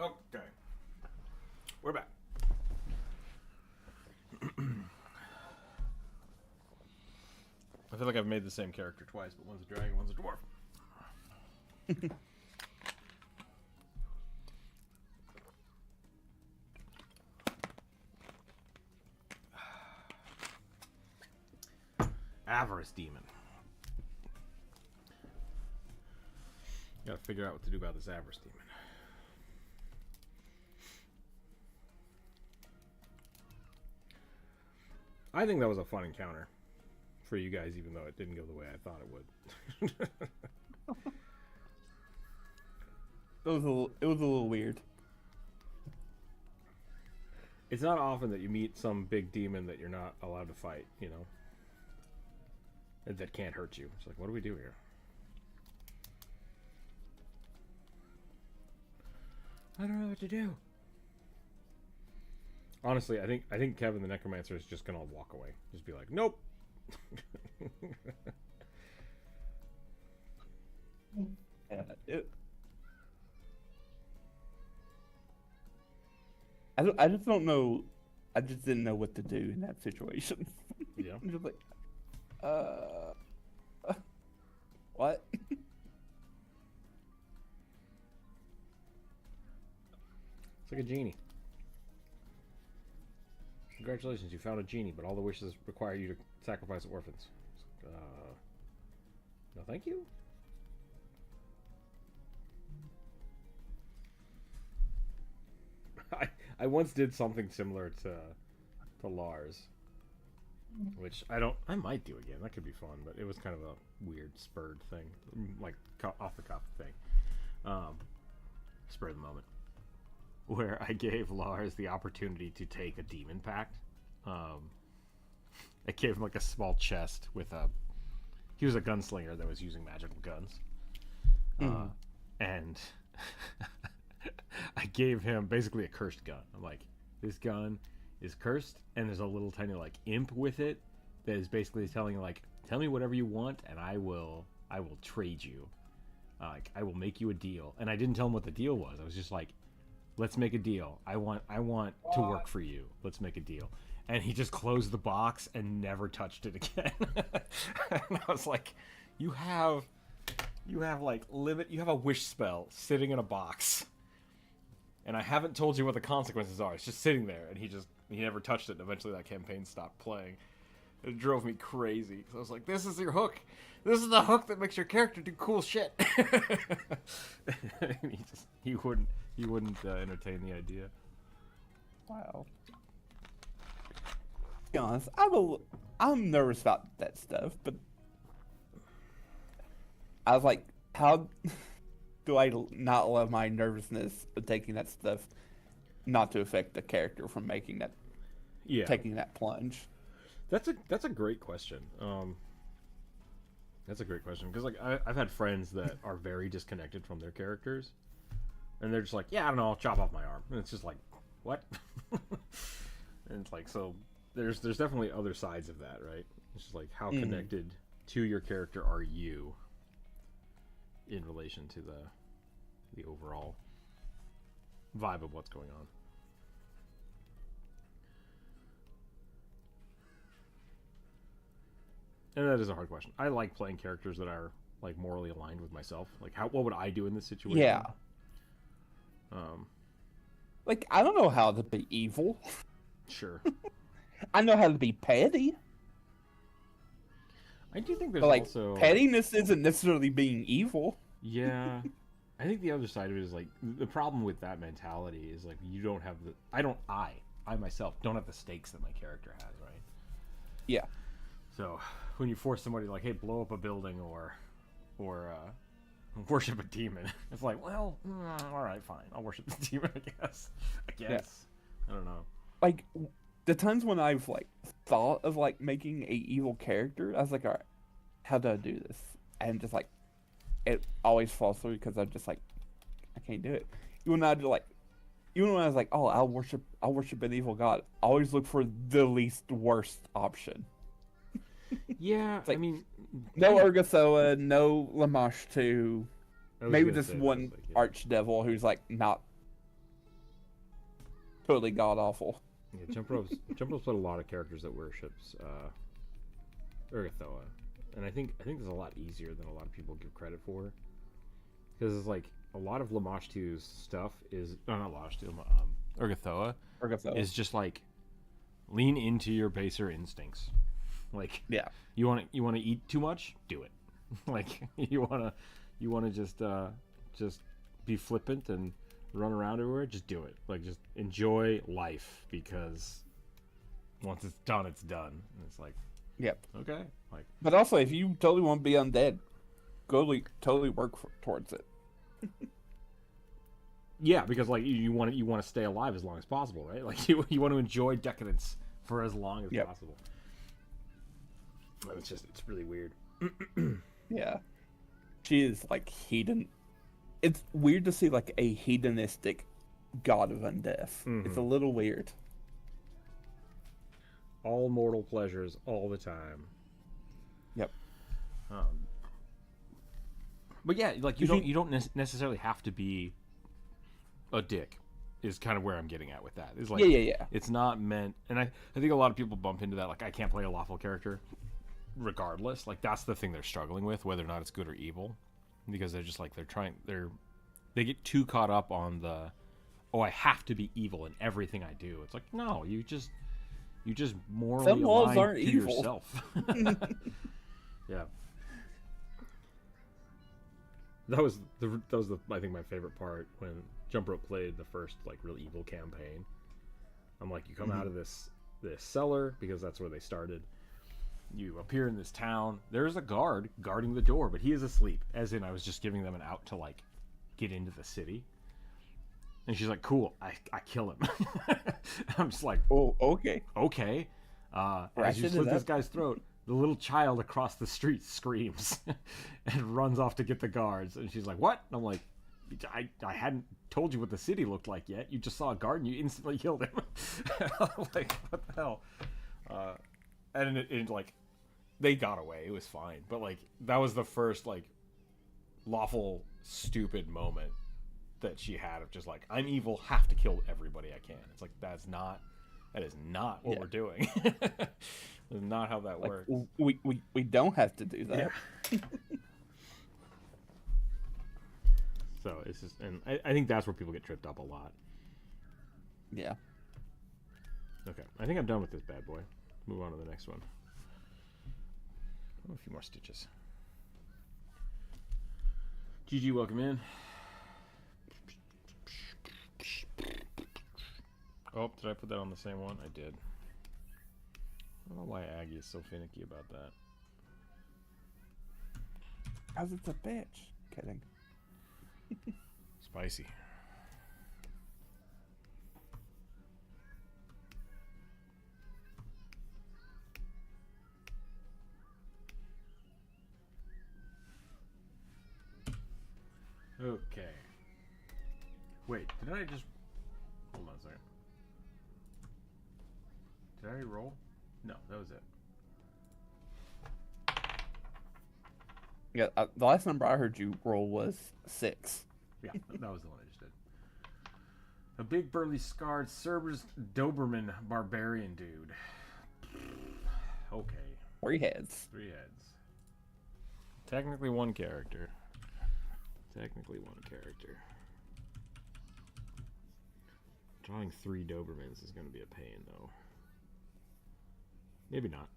Okay. We're back. I feel like I've made the same character twice, but one's a dragon, one's a dwarf. Avarice demon. Gotta figure out what to do about this avarice demon. I think that was a fun encounter for you guys, even though it didn't go the way I thought it would. It was a little weird. It's not often that you meet some big demon that you're not allowed to fight, you know? That can't hurt you. It's like, what do we do here? I don't know what to do. Honestly, I think Kevin the Necromancer is just gonna walk away. Just be like, nope. I just don't know. I just didn't know what to do in that situation. Yeah. I'm just like, what? It's like a genie. Congratulations, you found a genie, but all the wishes require you to sacrifice orphans. No thank you? I once did something similar to Lars, which I might do again. That could be fun, but it was kind of a weird spurred thing, like off the cuff thing, spur of the moment, where I gave Lars the opportunity to take a demon pact. I gave him like a small chest with he was a gunslinger that was using magical guns, and I gave him basically a cursed gun. I'm like, this gun is cursed, and there's a little tiny like imp with it that is basically telling you like, tell me whatever you want, and I will trade you. Like, I will make you a deal. And I didn't tell him what the deal was. I was just like, let's make a deal. I want to work for you. Let's make a deal. And he just closed the box and never touched it again. And I was like, you have a wish spell sitting in a box. And I haven't told you what the consequences are. It's just sitting there, and he never touched it, and eventually that campaign stopped playing. It drove me crazy. So I was like, this is your hook. This is the hook that makes your character do cool shit. And he wouldn't entertain the idea. Wow. To be honest, I'm nervous about that stuff, but I was like, how do I not allow my nervousness of taking that stuff not to affect the character from making that, taking that plunge? That's a great question. That's a great question, because like I've had friends that are very disconnected from their characters, and they're just like, yeah, I don't know, I'll chop off my arm, and it's just like, what? And it's like, so there's definitely other sides of that, right? It's just like, how connected to your character are you in relation to the overall vibe of what's going on. And that is a hard question. I like playing characters that are like morally aligned with myself. Like, what would I do in this situation? Yeah. Like, I don't know how to be evil. Sure. I know how to be petty. I do think there's But, like, also pettiness isn't necessarily being evil. Yeah. I think the other side of it is like, the problem with that mentality is like, you don't have I myself don't have the stakes that my character has, right? Yeah. So when you force somebody like, hey, blow up a building or worship a demon, it's like, well, all right, fine, I'll worship the demon, I guess. Yeah. I don't know. Like, the times when I've like thought of like making a evil character, I was like, all right, how do I do this? And just like, it always falls through because I'm just like, I can't do it. Even when I was like, oh, I'll worship an evil god, I always look for the least worst option. Yeah, like, I mean, no Urgathoa, no Lamash 2, I was maybe gonna just say that, one like, yeah. archdevil who's like not totally god awful. Yeah, Jump Rope's played a lot of characters that worships Urgathoa, and I think this is a lot easier than a lot of people give credit for, because it's like a lot of Lamashtu's stuff is not Lamashtu, Urgathoa Urgathoa. is just like lean into your baser instincts. Like, Yeah. you want to eat too much, do it. Like, you want to just be flippant and run around everywhere, just do it. Like, just enjoy life, because once it's done, it's done. And it's like, Yep. okay, like, But also, if you totally want to be undead, totally work towards it. yeah, because like you want to stay alive as long as possible, right? Like, you want to enjoy decadence for as long as possible. And it's really weird. Yeah. She is like hedon. It's weird to see like a hedonistic god of undeath. It's a little weird. All mortal pleasures all the time. Yep. But yeah, like you don't necessarily have to be a dick. Is kind of where I'm getting at with that. It's like, yeah. It's not meant, and I think a lot of people bump into that. Like, I can't play a lawful character, regardless. Like, that's the thing they're struggling with, whether or not it's good or evil, because they're just like they get too caught up on the, I have to be evil in everything I do. It's like, no, you just morally Some laws align aren't to evil. yourself. Yeah. That was I think my favorite part when Jump Rope played the first like real evil campaign. I'm like, you come out of this cellar, because that's where they started. You appear in this town. There's a guard guarding the door, but he is asleep. As in, I was just giving them an out to like get into the city. And she's like, "Cool, I kill him." I'm just like, Oh, okay. "Okay." As you slit this guy's throat, the little child across the street screams and runs off to get the guards. And she's like, "What?" And I'm like, I hadn't told you what the city looked like yet. You just saw a guard and you instantly killed him. I'm like, what the hell? And it like, they got away. It was fine. But like, that was the first like lawful stupid moment that she had of just like, I'm evil, have to kill everybody I can. It's like, that is not what we're doing. That's not how that works. We don't have to do that. Yeah. So it's just, and I think that's where people get tripped up a lot. Yeah. Okay, I think I'm done with this bad boy. Move on to the next one. Oh, a few more stitches. GG, welcome in. Oh, did I put that on the same one? I did. I don't know why Aggie is so finicky about that. Cause it's a bitch. Kidding. Spicy. Okay. Wait, did I just... Hold on a second. Did I already roll? No, that was it. Yeah, the last number I heard you roll was 6. Yeah, that was the one I just did. A big burly scarred Cerberus Doberman barbarian dude. Okay. 3 heads. 3 heads. Technically one character. Technically one character. Drawing 3 Dobermans is going to be a pain, though. Maybe not.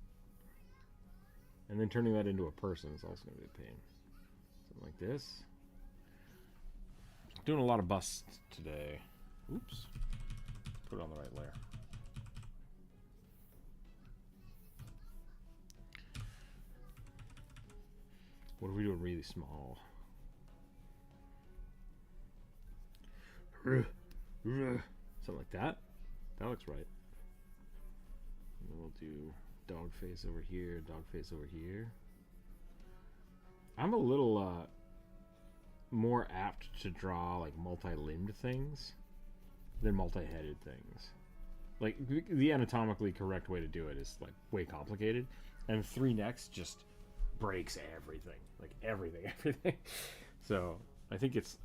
And then turning that into a person is also going to be a pain. Something like this. Doing a lot of busts today. Oops. Put it on the right layer. What are we doing really small? Something like that. That looks right. And then we'll do dog face over here, dog face over here. I'm a little more apt to draw like multi-limbed things than multi-headed things. Like the anatomically correct way to do it is like way complicated, and 3 necks just breaks everything, like everything. So I think it's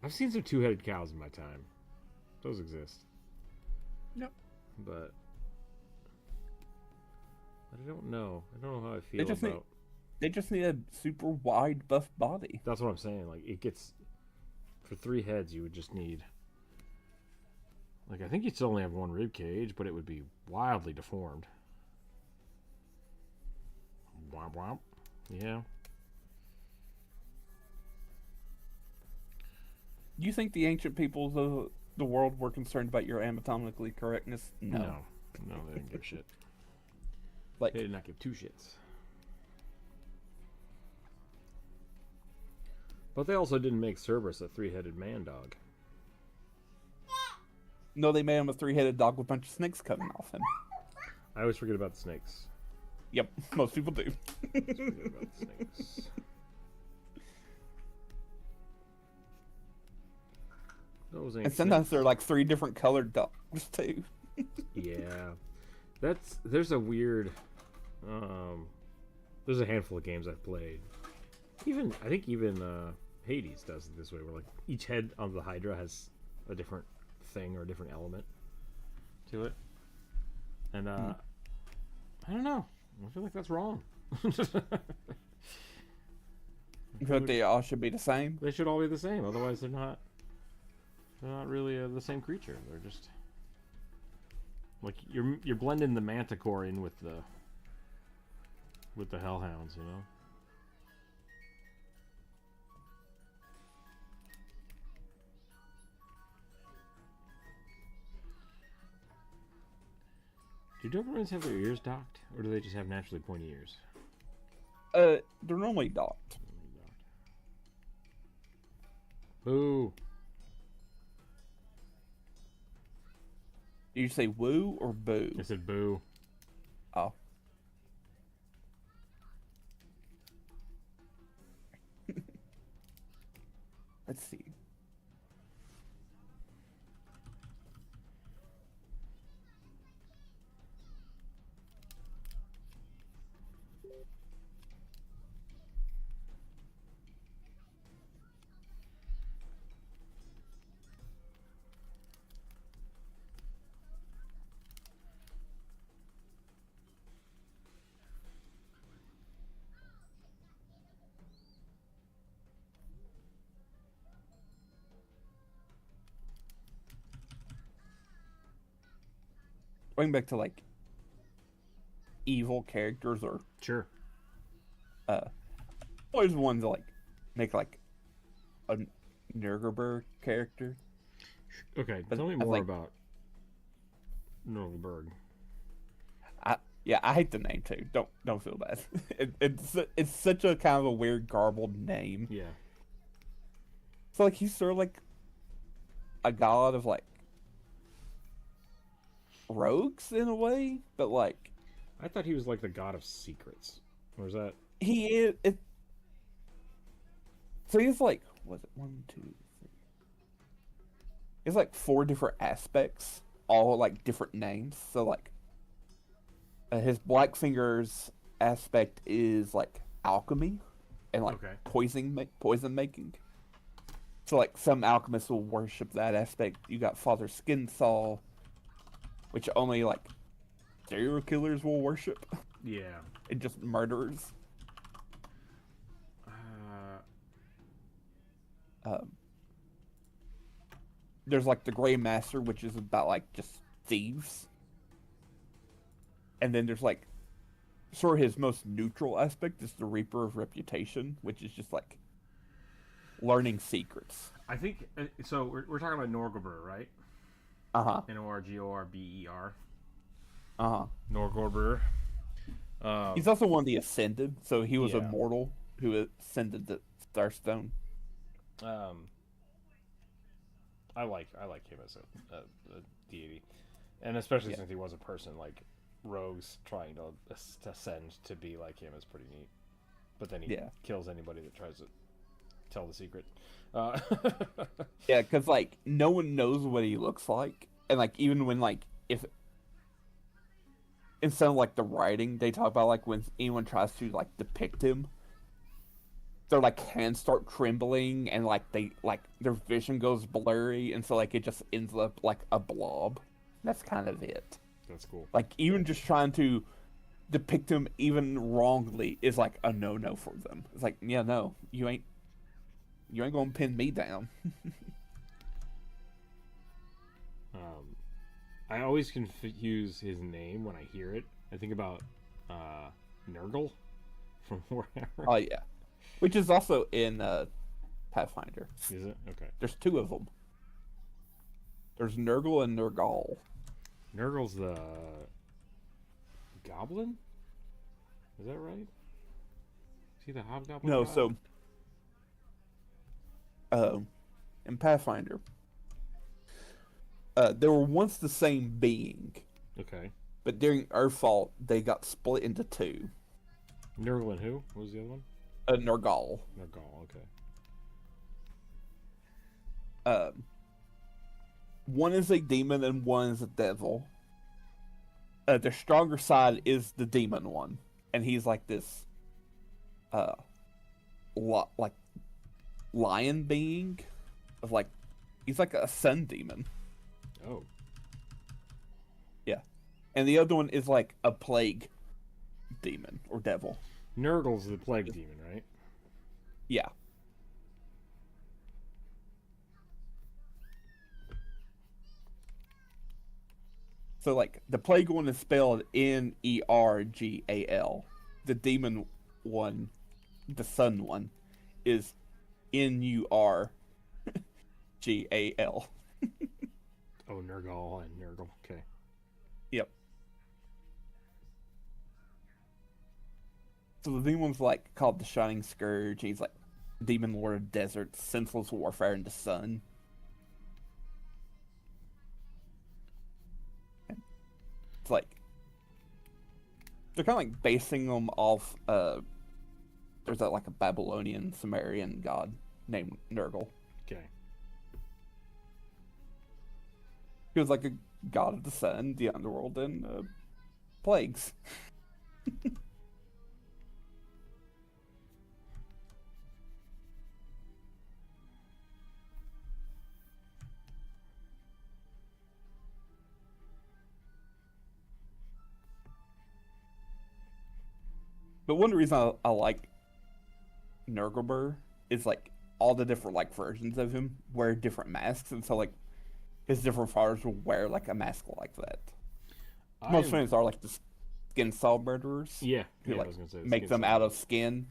I've seen some two-headed cows in my time. Those exist. Yep. But I don't know. I don't know how I They feel just about. They just need a super wide buff body. That's what I'm saying. Like it gets for 3 heads, you would just need. Like I think you'd still only have 1 rib cage, but it would be wildly deformed. Womp womp. Yeah. Do you think the ancient peoples of the world were concerned about your anatomically correctness? No. No, they didn't give a shit. Like, They did not give 2 shits. But they also didn't make Cerberus a 3-headed man dog. no, they made him a 3-headed dog with a bunch of snakes coming off him. I always forget about the snakes. Yep, most people do. I always forget about the snakes. Those ain't And sometimes snakes. they're like 3 different colored dogs too. Yeah. There's a weird there's a handful of games I've played. I think even Hades does it this way, where like each head of the Hydra has a different thing or a different element to it. And I don't know. I feel like that's wrong. But they all should be the same. They should all be the same, otherwise they're not really the same creature. They're just like you're blending the Manticore in with the Hellhounds, you know. Do Dobermans have their ears docked, or do they just have naturally pointy ears? They're normally docked. Boo! Do you say woo or boo? I said boo. Oh. Let's see. Going back to like evil characters or Sure. always ones that like make like a Nuremberg character. Okay, But tell me I more like- about Nuremberg. I hate the name too. Don't feel bad. It's such a kind of a weird garbled name. Yeah. So like he's sort of like a god of like rogues in a way, but like I thought he was like the god of secrets. Or is that? he is. So he's like, was it 1, 2, 3? It's like 4 different aspects, all like different names. So like, his Black Fingers aspect is like alchemy and like Okay. poison making. So like some alchemists will worship that aspect. You got Father Skinsaw, which only like serial killers will worship, Yeah. and just murderers. There's like the Grey Master, which is about like just thieves. And then there's like sort of his most neutral aspect is the Reaper of Reputation, which is just like learning secrets. I think so. We're talking about Norgorber, right? Uh-huh. Norgorber. Uh-huh. Norgorber. He's also one of the Ascended, so he was a Yeah. mortal who ascended the Starstone. I like him as a deity, and especially Yeah. since he was a person. Like rogues trying to ascend to be like him is pretty neat. But then he Yeah. kills anybody that tries to tell the secret. Yeah, because like no one knows what he looks like, and like even when like if instead of like the writing, they talk about like when anyone tries to like depict him, their like hands start trembling and like they like their vision goes blurry, and so like it just ends up like a blob. That's kind of it. That's cool. Like even just trying to depict them even wrongly is like a no for them. It's like, yeah, no, you ain't gonna pin me down. I always confuse his name when I hear it. I think about Nurgle from Warhammer. Oh yeah, which is also in Pathfinder. Is it? Okay. There's two of them. There's Nurgle and Nurgle. Nurgle's the goblin? Is that right? Is he the hobgoblin? No, god? so in Pathfinder, they were once the same being, Okay. but during Earthfall, they got split into two. Nurgle and who? What was the other one? Nurgle. Nurgle, okay. One is a demon and one is a devil. The stronger side is the demon one, and he's like this, like lion being, of like, he's like a sun demon. Oh. Yeah, and the other one is like a plague demon or devil. Nurgle's the plague demon, right? Yeah. So like the plague one is spelled Nergal. The demon one, the sun one, is Nurgal. Oh, Nurgle and Nurgle. Okay. Yep. So the demon's like called the Shining Scourge. He's like demon lord of deserts, senseless warfare in the sun. It's like they're kind of like basing them off. There's like a Babylonian Sumerian god named Nurgle. Okay. He was like a god of the sun, the underworld, and plagues. But one reason I like Nurgle is like all the different like versions of him wear different masks, and so like his different fathers will wear like a mask like that. Most famous are like the skin saw murderers. Yeah, who I like was gonna say make them out of skin.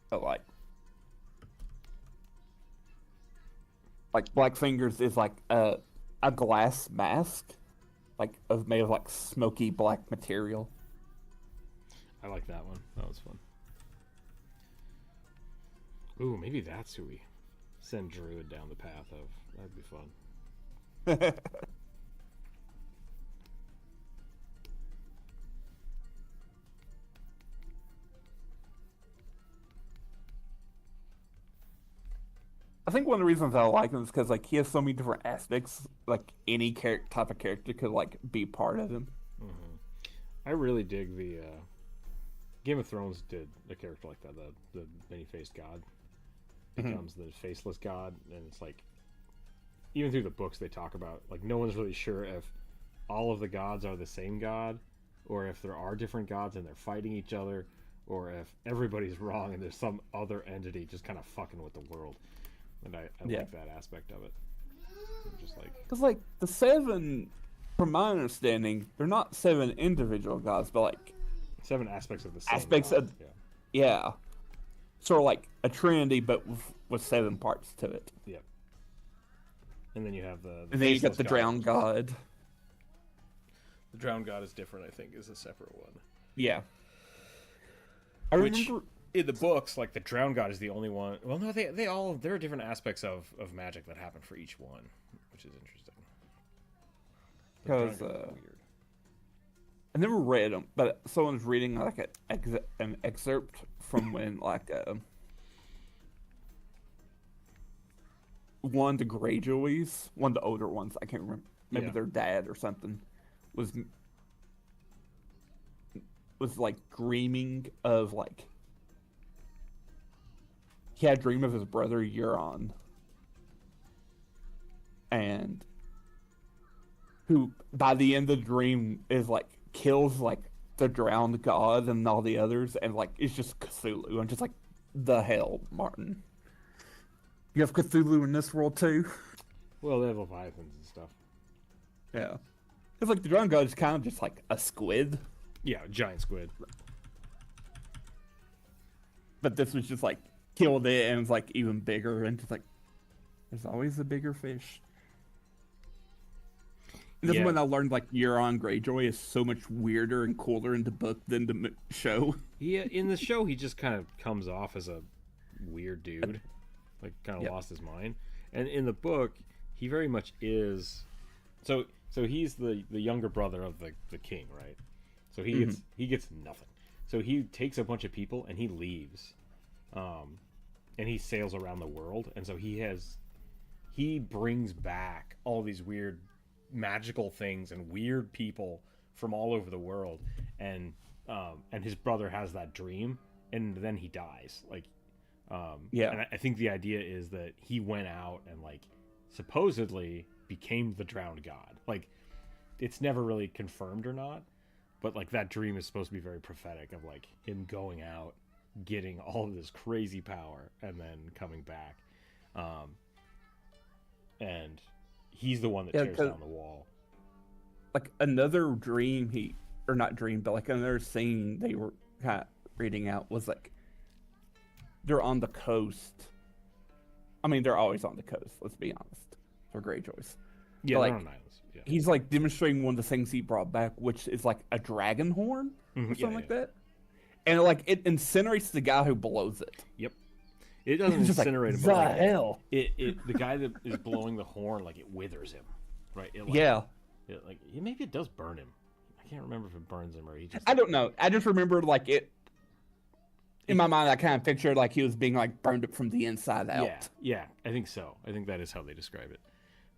But like Black Fingers is like a glass mask, like made of like smoky black material. I like that one. That was fun. Ooh, maybe that's who we send Druid down the path of. That'd be fun. I think one of the reasons I like him is because like he has so many different aspects. Like any type of character could like be part of him. Mm-hmm. I really dig the Game of Thrones did a character like that. The many-faced god becomes the faceless god, and it's like even through the books they talk about like no one's really sure if all of the gods are the same god, or if there are different gods and they're fighting each other, or if everybody's wrong and there's some other entity just kind of fucking with the world. And I like that aspect of it. I'm just like, because like the seven, from my understanding, they're not seven individual gods, but like 7 aspects of the same aspects god. of yeah, sort of like a trinity, but with 7 parts to it. Yep. And then you have the and then you got the god. drowned god. The drowned god is different, I think, is a separate one. Yeah. I remember in the books, like the drowned god is the only one. Well, no, there are different aspects of magic that happen for each one, which is interesting. Because I never read them, but someone's reading like an excerpt from when like one of the Greyjoys, one of the older ones, I can't remember, maybe their dad or something, was was like dreaming of like he had a dream of his brother Euron, and who by the end of the dream is like kills like the drowned god and all the others, and like it's just Cthulhu. I'm just like, the hell, Martin. You have Cthulhu in this world too? Well, they have leviathans and stuff. Yeah. It's like the drowned god is kind of just like a squid. Yeah, giant squid. But this was just like killed it and it's like even bigger, and just like there's always a bigger fish. And this is when I learned like Euron Greyjoy is so much weirder and cooler in the book than the show. Yeah, in the show he just kind of comes off as a weird dude, like kind of lost his mind. And in the book, he very much is. So he's the younger brother of the king, right? So he gets nothing. So he takes a bunch of people and he leaves, and he sails around the world. And so he brings back all these weird magical things and weird people from all over the world, and his brother has that dream, and then he dies. Like, and I think the idea is that he went out and like supposedly became the drowned god. Like, it's never really confirmed or not, but like that dream is supposed to be very prophetic of like him going out, getting all of this crazy power, and then coming back. And he's the one that tears down the wall. Like another dream or not dream, but like another scene they were kind of reading out was like they're on the coast. I mean, they're always on the coast, let's be honest, for Greyjoys. Yeah, but, like, they're on islands. Yeah. He's like demonstrating one of the things he brought back, which is like a dragon horn or something like that. And like it incinerates the guy who blows it. Yep. It doesn't incinerate him. The hell? The guy that is blowing the horn, like, it withers him, right? Maybe it does burn him. I can't remember if it burns him or he just. I don't know. I just remember like it. In my mind, I kind of pictured like he was being like burned up from the inside out. Yeah, I think so. I think that is how they describe it.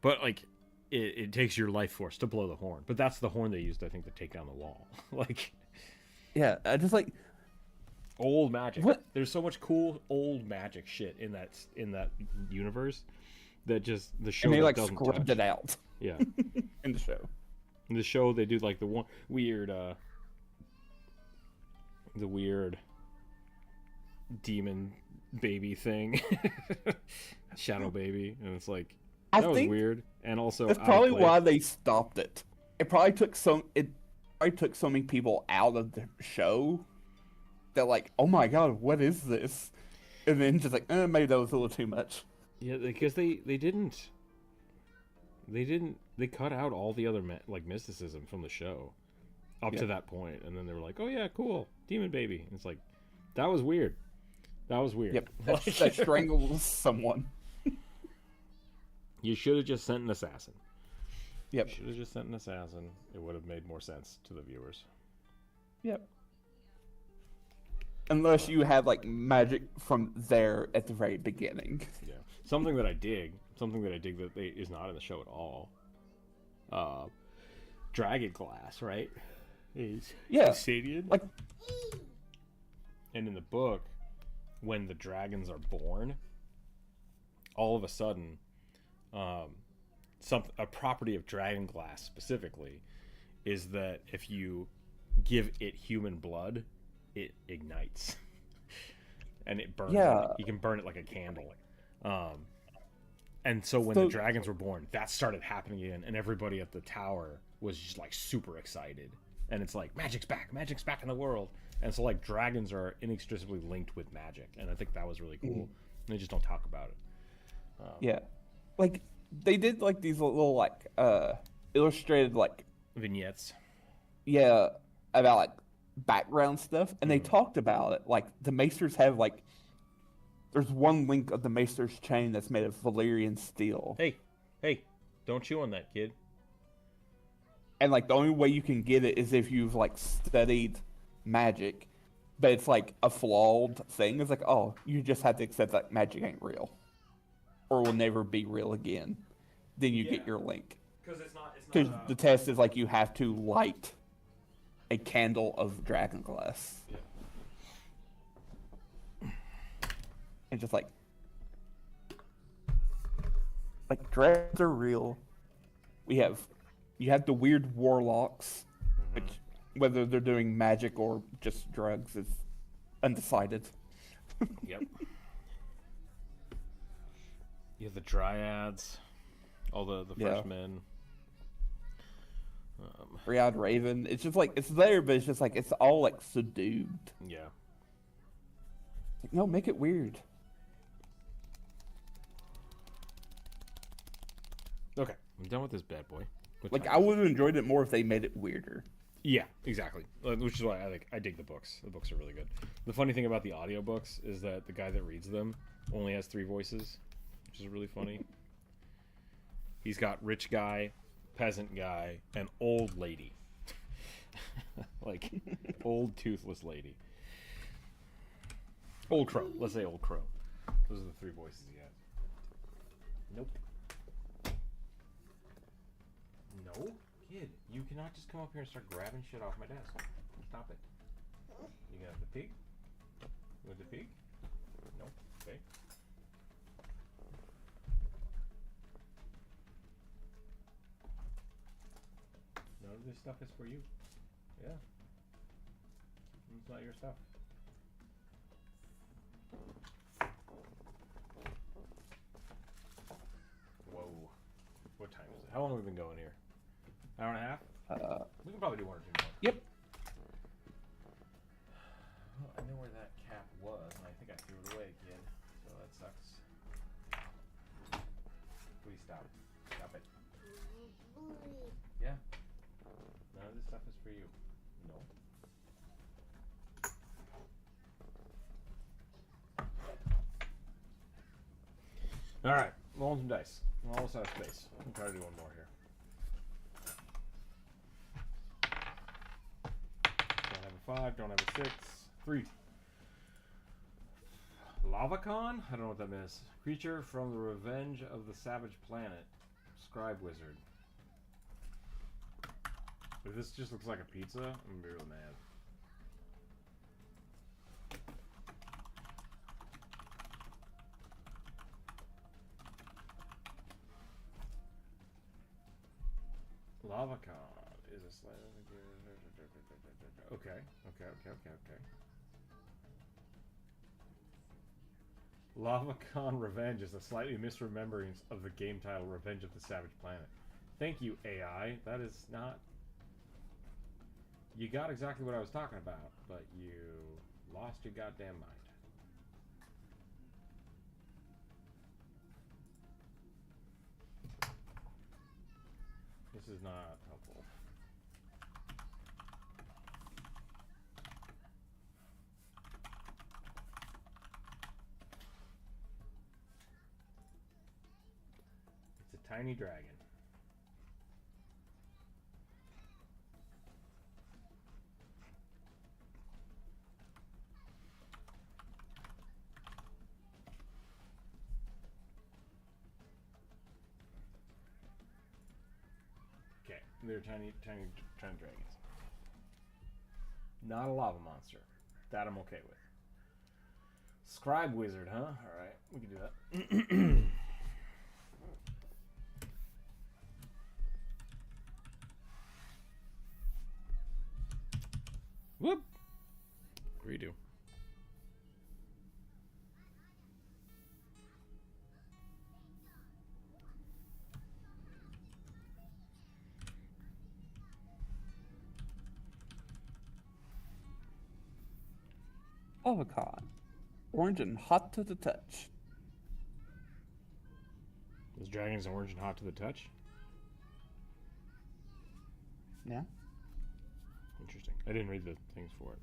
But like, it takes your life force to blow the horn. But that's the horn they used, I think, to take down the wall. Like, yeah, I just like. Old magic. What? There's so much cool old magic shit in that universe that just the show and they like doesn't scrubbed touch. it out. Yeah, in the show. In the show, they do like the one weird, the weird demon baby thing, shadow baby, and it's like that was weird. And also, that's probably why they stopped it. It probably took so many people out of the show. They're like, oh my god, what is this? And then just like, maybe that was a little too much. Yeah, because they cut out all the other like mysticism from the show up to that point, and then they were like, oh yeah, cool, demon baby. And it's like, that was weird. Yep, that strangles someone. You should have just sent an assassin. Yep. You should have just sent an assassin. It would have made more sense to the viewers. Yep. Unless you have like magic from there at the very beginning. Yeah. Something that I dig that is not in the show at all. Dragon glass, right? Is obsidian. Like, and in the book, when the dragons are born, all of a sudden, a property of dragon glass specifically is that if you give it human blood, it ignites and it burns. You can burn it like a candle. And so when the dragons were born, that started happening again, and everybody at the tower was just like super excited. And it's like, magic's back in the world. And so like dragons are inextricably linked with magic, and I think that was really cool. And they just don't talk about it. Like they did like these little like illustrated like vignettes. Yeah, about like background stuff, and they talked about it. Like the Maesters have like, there's one link of the Maester's chain that's made of Valyrian steel. Hey, don't chew on that, kid. And like the only way you can get it is if you've like studied magic, but it's like a flawed thing. It's like, oh, you just have to accept that magic ain't real, or will never be real again. Then you get your link. Because the test is like you have to light a candle of dragon glass. Yeah. And just like dragons are real. You have the weird warlocks, which whether they're doing magic or just drugs is undecided. Yep. You have the dryads, all the Yeah. freshmen. Three-eyed raven. It's just like it's there, but it's just like it's all like subdued. Yeah. Like, no, make it weird. Okay, I'm done with this bad boy. What Like time I is it? would have enjoyed it more if they made it weirder. Yeah, exactly. Which is why I dig the books. The books are really good. The funny thing about the audiobooks is that the guy that reads them only has 3 voices, which is really funny. He's got rich guy, peasant guy, and old lady. Like, old toothless lady. Old crow. Let's say old crow. Those are the 3 voices he has. Nope. No? Kid, you cannot just come up here and start grabbing shit off my desk. Stop it. You got the pig? You want the pig? No. Okay. None of this stuff is for you. Yeah. It's not your stuff. Whoa. What time is it? How long have we been going here? Hour and a half? We can probably do 1 or 2 more. Yep. Well, I know where that cap was, and I think I threw it away, kid. So that sucks. Please stop. Stop it. Yeah. None of this stuff is for you. No. Alright. Rolling some dice. We're almost out of space. I'll try to do 1 more here. Don't have a 5, don't have a 6. 3. Lavacon? I don't know what that means. Creature from the Revenge of the Savage Planet. Scribe Wizard. If this just looks like a pizza, I'm gonna be real mad. Lavacon is a slightly... Okay. Lavacon Revenge is a slightly misremembering of the game title Revenge of the Savage Planet. Thank you, AI. That is not... You got exactly what I was talking about, but you lost your goddamn mind. This is not helpful. It's a tiny dragon. Okay, they're tiny dragons. Not a lava monster. That I'm okay with. Scribe Wizard, huh? Alright, we can do that. Whoop! Redo. Avocon. Orange and hot to the touch. This dragon is orange and hot to the touch? Yeah. Interesting. I didn't read the things for it.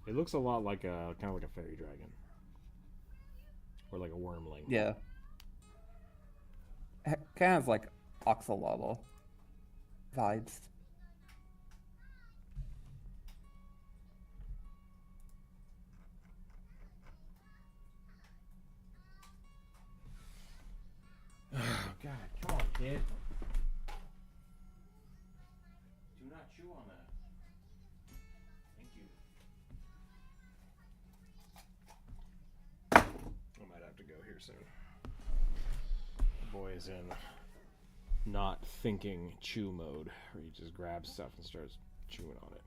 It looks a lot like a kind of like a fairy dragon, or like a wormling. Yeah. Kind of like Oxalotl vibes. Oh God! Come on, kid. chew on that. Thank you. I might have to go here soon. The boy is in not thinking chew mode, where he just grabs stuff and starts chewing on it.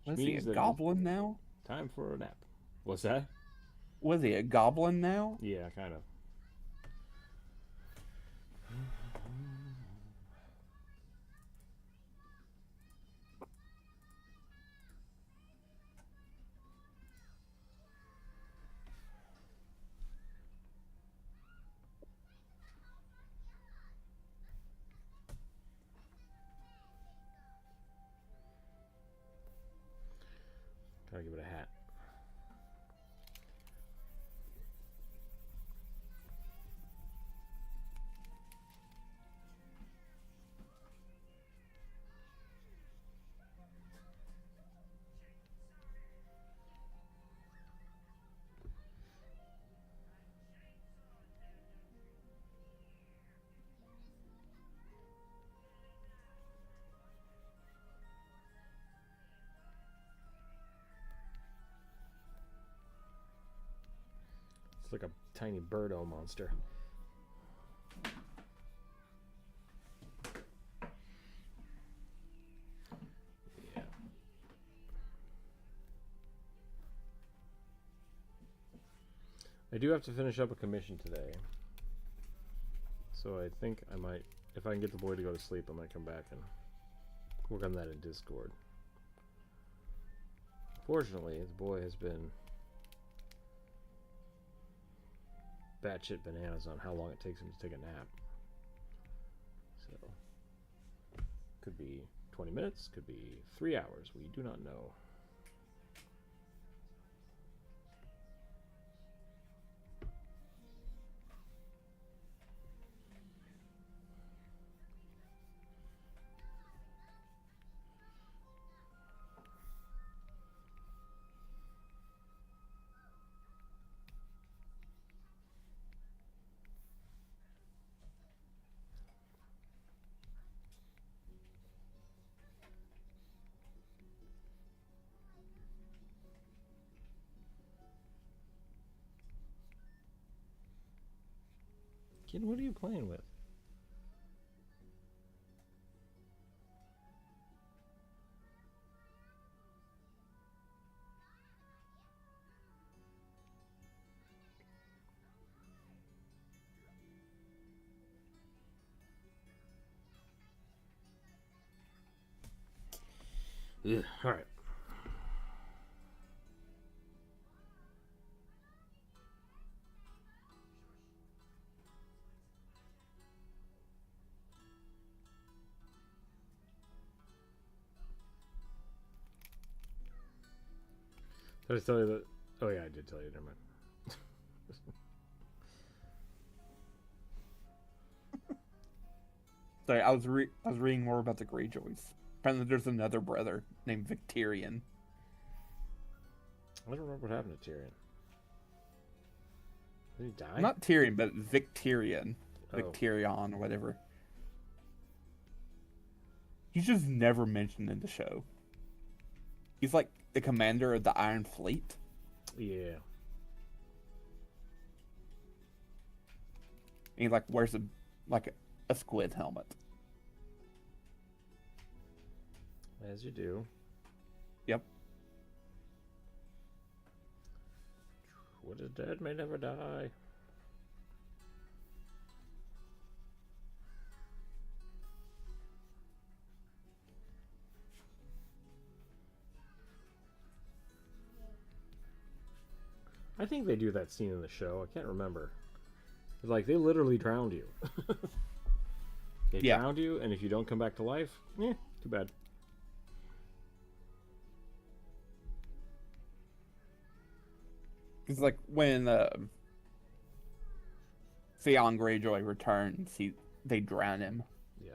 Was he a goblin now? Time for a nap. What's that? Was he a goblin now? Yeah, kind of. Gotta give it a hat. It's like a tiny birdo monster. Yeah. I do have to finish up a commission today. So I think I might, if I can get the boy to go to sleep, I might come back and work on that in Discord. Fortunately, the boy has been batshit bananas on how long it takes him to take a nap. So, could be 20 minutes, could be 3 hours, we do not know. Kid, what are you playing with? Ugh, all right. Did I tell you that? Oh yeah, I did tell you. Never mind. Sorry, I was reading more about the Greyjoys. Apparently, there's another brother named Victarion. I don't remember what happened to Tyrion. Did he die? Not Tyrion, but Victarion. Oh. Victarion or whatever. He's just never mentioned in the show. He's like the commander of the Iron Fleet. Yeah. And he like wears a squid helmet. As you do. Yep. What is dead may never die. I think they do that scene in the show. I can't remember. It's like they literally drowned you. They drowned you, and if you don't come back to life, too bad. It's like when Theon Greyjoy returns, they drown him. Yeah.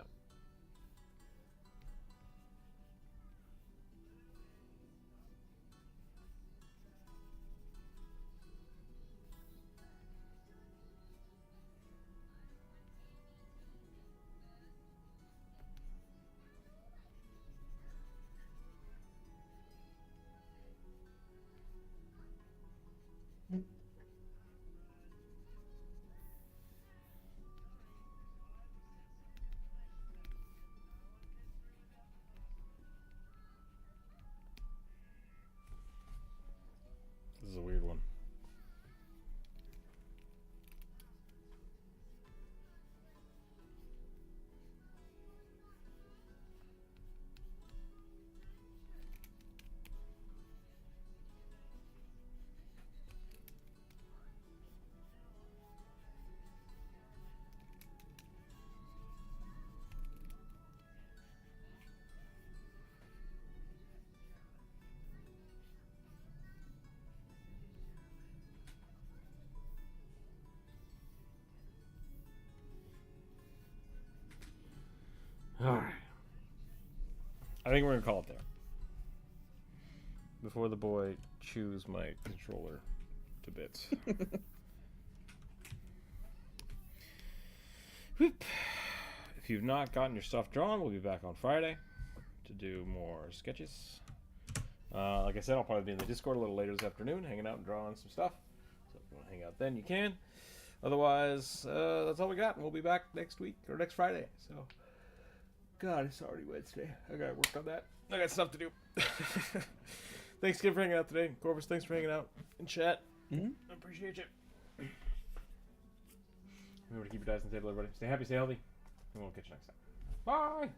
Alright. I think we're going to call it there. Before the boy chews my controller to bits. Whoop. If you've not gotten your stuff drawn, we'll be back on Friday to do more sketches. Like I said, I'll probably be in the Discord a little later this afternoon, hanging out and drawing some stuff. So if you want to hang out then, you can. Otherwise, that's all we got, and we'll be back next week, or next Friday. So, God, it's already Wednesday. I gotta work on that. I got stuff to do. Thanks again for hanging out today. Corvus, thanks for hanging out in chat. I appreciate you. Remember to keep your dice on the table, everybody. Stay happy, stay healthy, and we'll catch you next time. Bye!